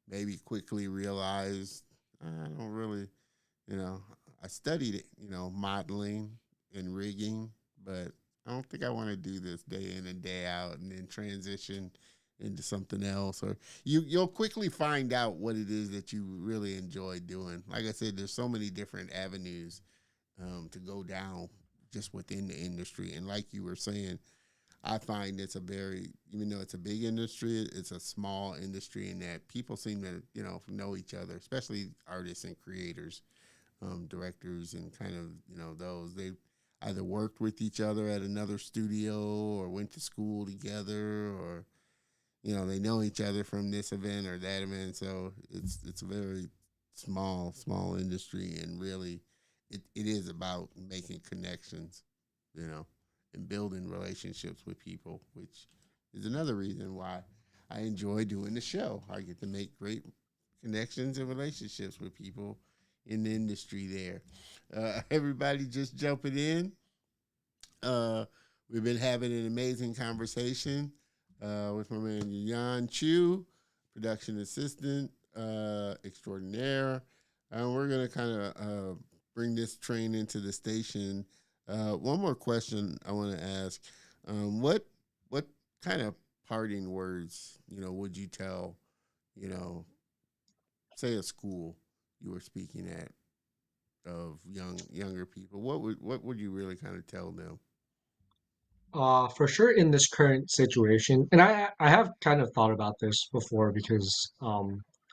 [SPEAKER 1] maybe quickly realized I don't really you know I studied it modeling and rigging, but I don't think I want to do this day in and day out and then transition into something else. Or you'll quickly find out what it is that you really enjoy doing. Like I said, there's so many different avenues to go down just within the industry. And like you were saying, I find it's a very, even though it's a big industry, it's a small industry in that people seem to, know each other, especially artists and creators, directors, and kind of, those. They either worked with each other at another studio or went to school together, or, they know each other from this event or that event. So it's a very small industry, and really it is about making connections, you know, and building relationships with people, which is another reason why I enjoy doing the show. I get to make great connections and relationships with people in the industry there. Everybody just jumping in. Uh, we've been having an amazing conversation with my man YuYan Chew, production assistant extraordinaire. We're going to kind of bring this train into the station. One more question I want to ask: what kind of parting words would you tell you know say a school you were speaking at of younger people? What would you really kind of tell them?
[SPEAKER 2] For sure in this current situation, and I have kind of thought about this before because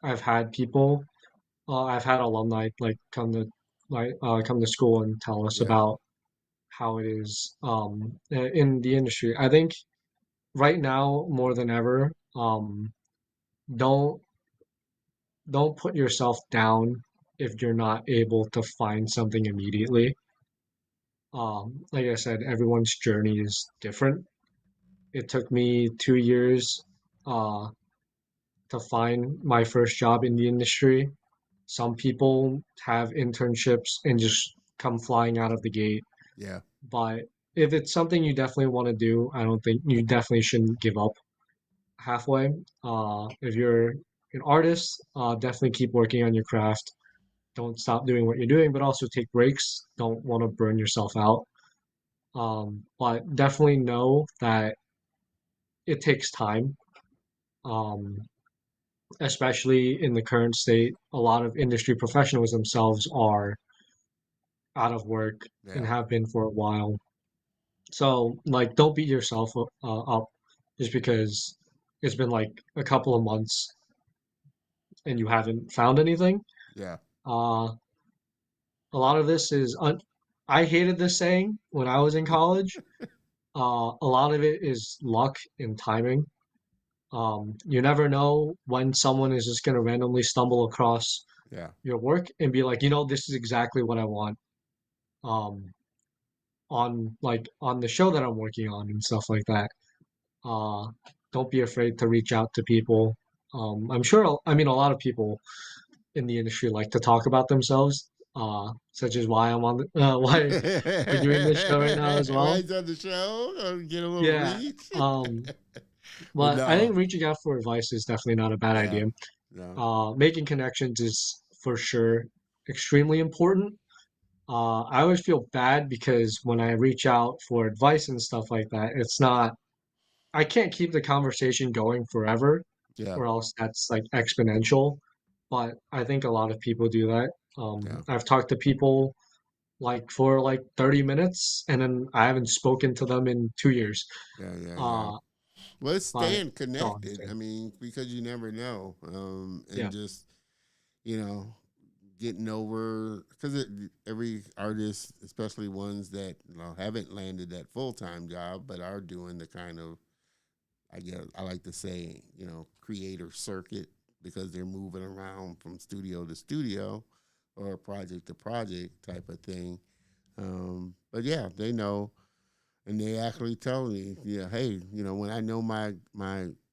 [SPEAKER 2] I've had people, I've had alumni like come to school and tell us
[SPEAKER 1] Yeah,
[SPEAKER 2] about how it is in the industry. I think right now more than ever, don't don't put yourself down if you're not able to find something immediately. Like I said, everyone's journey is different. It took me 2 years uh, to find my first job in the industry. Some people have internships and just come flying out of the gate.
[SPEAKER 1] yeah,
[SPEAKER 2] But if it's something you definitely want to do, I don't think you definitely shouldn't give up halfway. If you're an artist, definitely keep working on your craft. Don't stop doing what you're doing, but also take breaks. Don't want to burn yourself out. But definitely know that it takes time. Um, Especially in the current state, a lot of industry professionals themselves are out of work and
[SPEAKER 1] yeah,
[SPEAKER 2] have been for a while. So, like, don't beat yourself up just because it's been like a couple of months and you haven't found anything.
[SPEAKER 1] yeah,
[SPEAKER 2] Uh, a lot of this is I hated this saying when I was in college. A lot of it is luck and timing. You never know when someone is just going to randomly stumble across
[SPEAKER 1] yeah,
[SPEAKER 2] your work and be like, this is exactly what I want. Um, on the show that I'm working on and stuff like that. Uh, don't be afraid to reach out to people. I'm sure, I mean, a lot of people in the industry like to talk about themselves, such as why why we're doing this show right now as well.
[SPEAKER 1] Right on the show, get a little
[SPEAKER 2] Yeah.
[SPEAKER 1] reach.
[SPEAKER 2] Um,
[SPEAKER 1] But
[SPEAKER 2] but I
[SPEAKER 1] no,
[SPEAKER 2] think reaching out for advice is definitely not a bad
[SPEAKER 1] yeah,
[SPEAKER 2] idea.
[SPEAKER 1] no,
[SPEAKER 2] Making connections is for sure extremely important. I always feel bad because when I reach out for advice and stuff like that, it's not, I can't keep the conversation going forever.
[SPEAKER 1] Yeah.
[SPEAKER 2] or else that's like exponential. But I think a lot of people do that.
[SPEAKER 1] Yeah.
[SPEAKER 2] I've talked to people like for like 30 minutes and then I haven't spoken to them in 2 years.
[SPEAKER 1] Yeah. Yeah. Yeah.
[SPEAKER 2] Uh,
[SPEAKER 1] Well, it's
[SPEAKER 2] but
[SPEAKER 1] staying
[SPEAKER 2] it's all
[SPEAKER 1] connected. I
[SPEAKER 2] insane.
[SPEAKER 1] mean, because you never know,
[SPEAKER 2] Yeah.
[SPEAKER 1] and just you know, getting over because every artist, especially ones that haven't landed that full time job, but are doing the kind of, I guess I like to say, creator circuit because they're moving around from studio to studio or project to project type of thing. But yeah, they know, and they actually tell me, yeah, hey, when I know my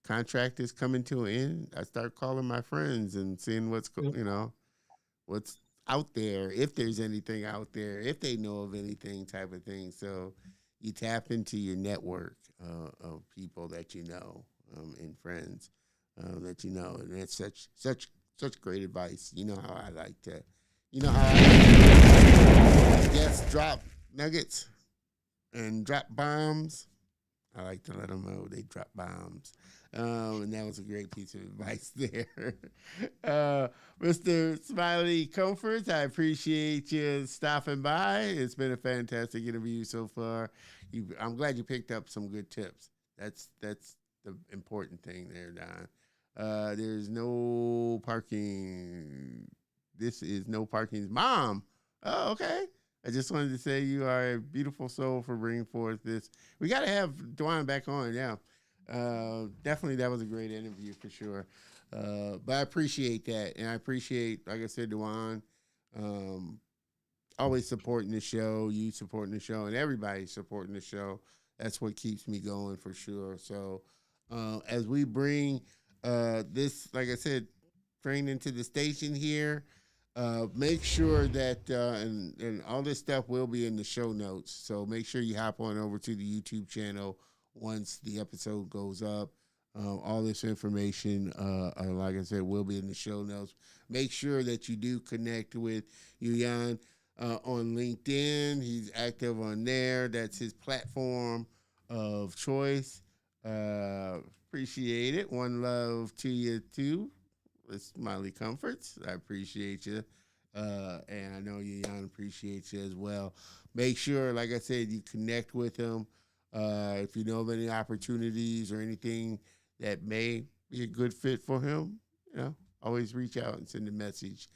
[SPEAKER 1] contract is coming to an end, I start calling my friends and seeing
[SPEAKER 2] Yep.
[SPEAKER 1] what's out there, if there's anything out there, if they know of anything type of thing. So you tap into your network of people that and friends that and that's such great advice. You know how I like to, I guess drop nuggets and drop bombs. I like to let them know they drop bombs. And that was a great piece of advice there. Mr. Smiley Comforts, I appreciate you stopping by. It's been a fantastic interview so far. I'm glad you picked up some good tips. That's the important thing there, Don. There's no parking. This is no parking's mom. Oh, okay. I just wanted to say you are a beautiful soul for bringing forth this. We got to have Dwan back on. Yeah. Definitely, that was a great interview for sure. But I appreciate that. And I appreciate, like I said, Dwan, um, always supporting the show, you supporting the show, and everybody supporting the show. That's what keeps me going for sure. So as we bring this, like I said, train into the station here, make sure that and all this stuff will be in the show notes. So make sure you hop on over to the YouTube channel once the episode goes up. All this information, like I said, will be in the show notes. Make sure that you do connect with YuYan on LinkedIn. He's active on there. That's his platform of choice. Appreciate it. One love to you too. With Smiley Comforts. I appreciate you. And I know YuYan appreciates you as well. Make sure, like I said, you connect with him. If you know of any opportunities or anything that may be a good fit for him, always reach out and send a message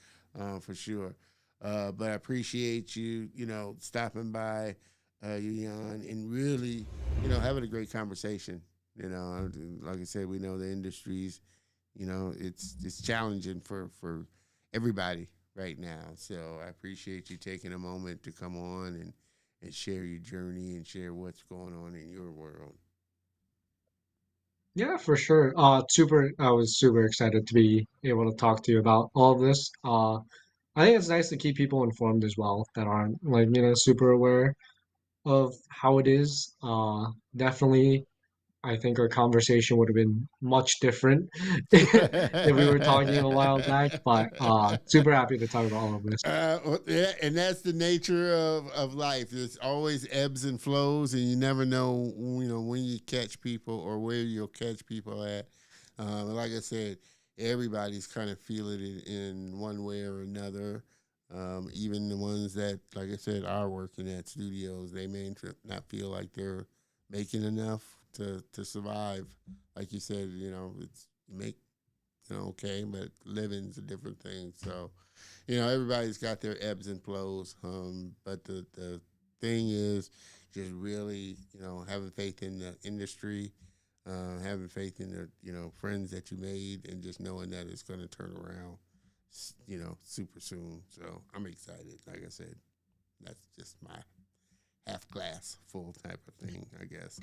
[SPEAKER 1] for sure. But I appreciate you, stopping by, YuYan, and really, having a great conversation. Like I said, we know the industries, it's challenging for everybody right now. So I appreciate you taking a moment to come on and share your journey and share what's going on in your world.
[SPEAKER 2] Yeah, for sure. I was super excited to be able to talk to you about all of this. I think it's nice to keep people informed as well that aren't like, super aware of how it is. Definitely, I think our conversation would have been much different if we were talking a while back, but super happy to talk about all of this.
[SPEAKER 1] Yeah, and that's the nature of life. There's always ebbs and flows, and you never know, when you catch people or where you'll catch people at. Like I said, everybody's kind of feeling it in one way or another. Even the ones that, like I said, are working at studios, they may not feel like they're making enough to survive. Like you said, it's you make okay, but living's a different thing. So, everybody's got their ebbs and flows. But the thing is just really, having faith in the industry, having faith in the, friends that you made, and just knowing that it's going to turn around, super soon. So I'm excited. Like I said, that's just my half glass full type of thing, I guess.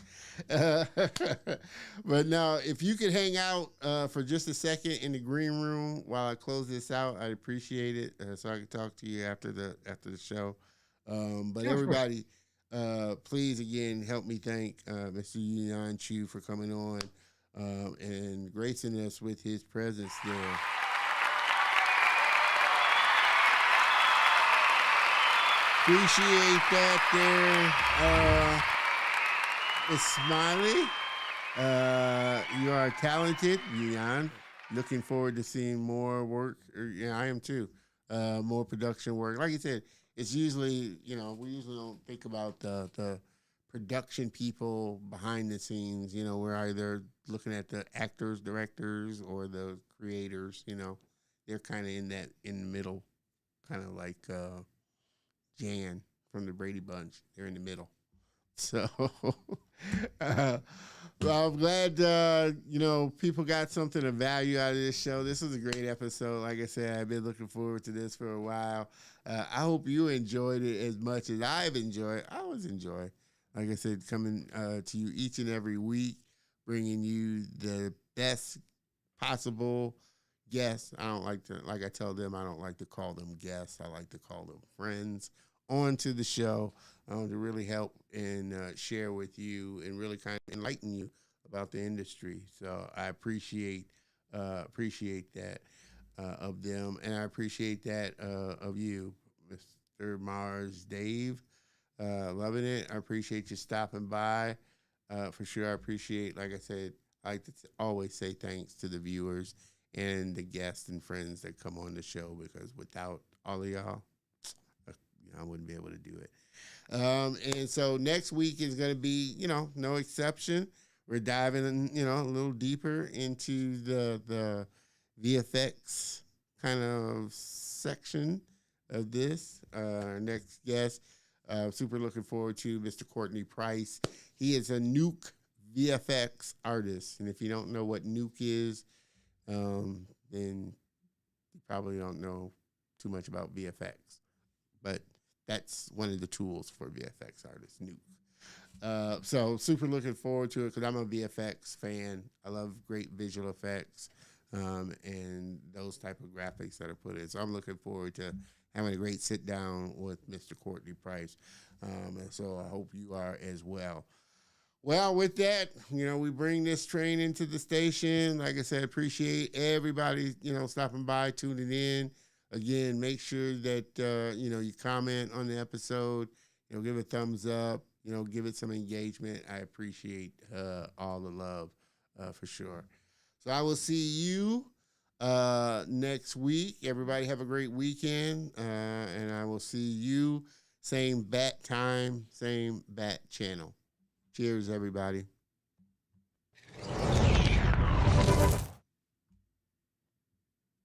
[SPEAKER 1] But now, if you could hang out for just a second in the green room while I close this out, I'd appreciate it, so I can talk to you after the show. But
[SPEAKER 2] Yeah, of course.
[SPEAKER 1] everybody, please again help me thank Mr. YuYan Chew for coming on and gracing us with his presence there. Appreciate that there, Miss Smiley. You are talented, YuYan. Looking forward to seeing more work. Yeah, I am too. More production work. Like you said, it's usually, we usually don't think about the production people behind the scenes. We're either looking at the actors, directors, or the creators. They're kind of in the middle, kind of like Jan from the Brady Bunch. They're in the middle. So, uh, well, I'm glad people got something of value out of this show. This was a great episode. Like I said, I've been looking forward to this for a while. I hope you enjoyed it as much as I've enjoyed. I always enjoy, like I said, coming to you each and every week, bringing you the best possible guests. I don't like to, like I tell them, I don't like to call them guests. I like to call them friends onto the show to really help and share with you and really kind of enlighten you about the industry. So I appreciate that of them, and I appreciate that of you, Mr. Mars Dave. Loving it. I appreciate you stopping by. For sure, I appreciate. Like I said, I like to always say thanks to the viewers and the guests and friends that come on the show because without all of y'all, I wouldn't be able to do it. And so next week is going to be, no exception. We're diving, a little deeper into the VFX kind of section of this. Our next guest, super looking forward to Mr. Courtney Price. He is a Nuke VFX artist, and if you don't know what Nuke is, then you probably don't know too much about VFX. But that's one of the tools for VFX artists, Nuke. So super looking forward to it because I'm a VFX fan. I love great visual effects and those type of graphics that are put in. So I'm looking forward to having a great sit down with Mr. Courtney Price. And so I hope you are as well. Well, with that, we bring this train into the station. Like I said, appreciate everybody, stopping by, tuning in. Again, make sure that, you comment on the episode, give a thumbs up, give it some engagement. I appreciate all the love for sure. So I will see you next week. Everybody have a great weekend. And I will see you same bat time, same bat channel. Cheers, everybody.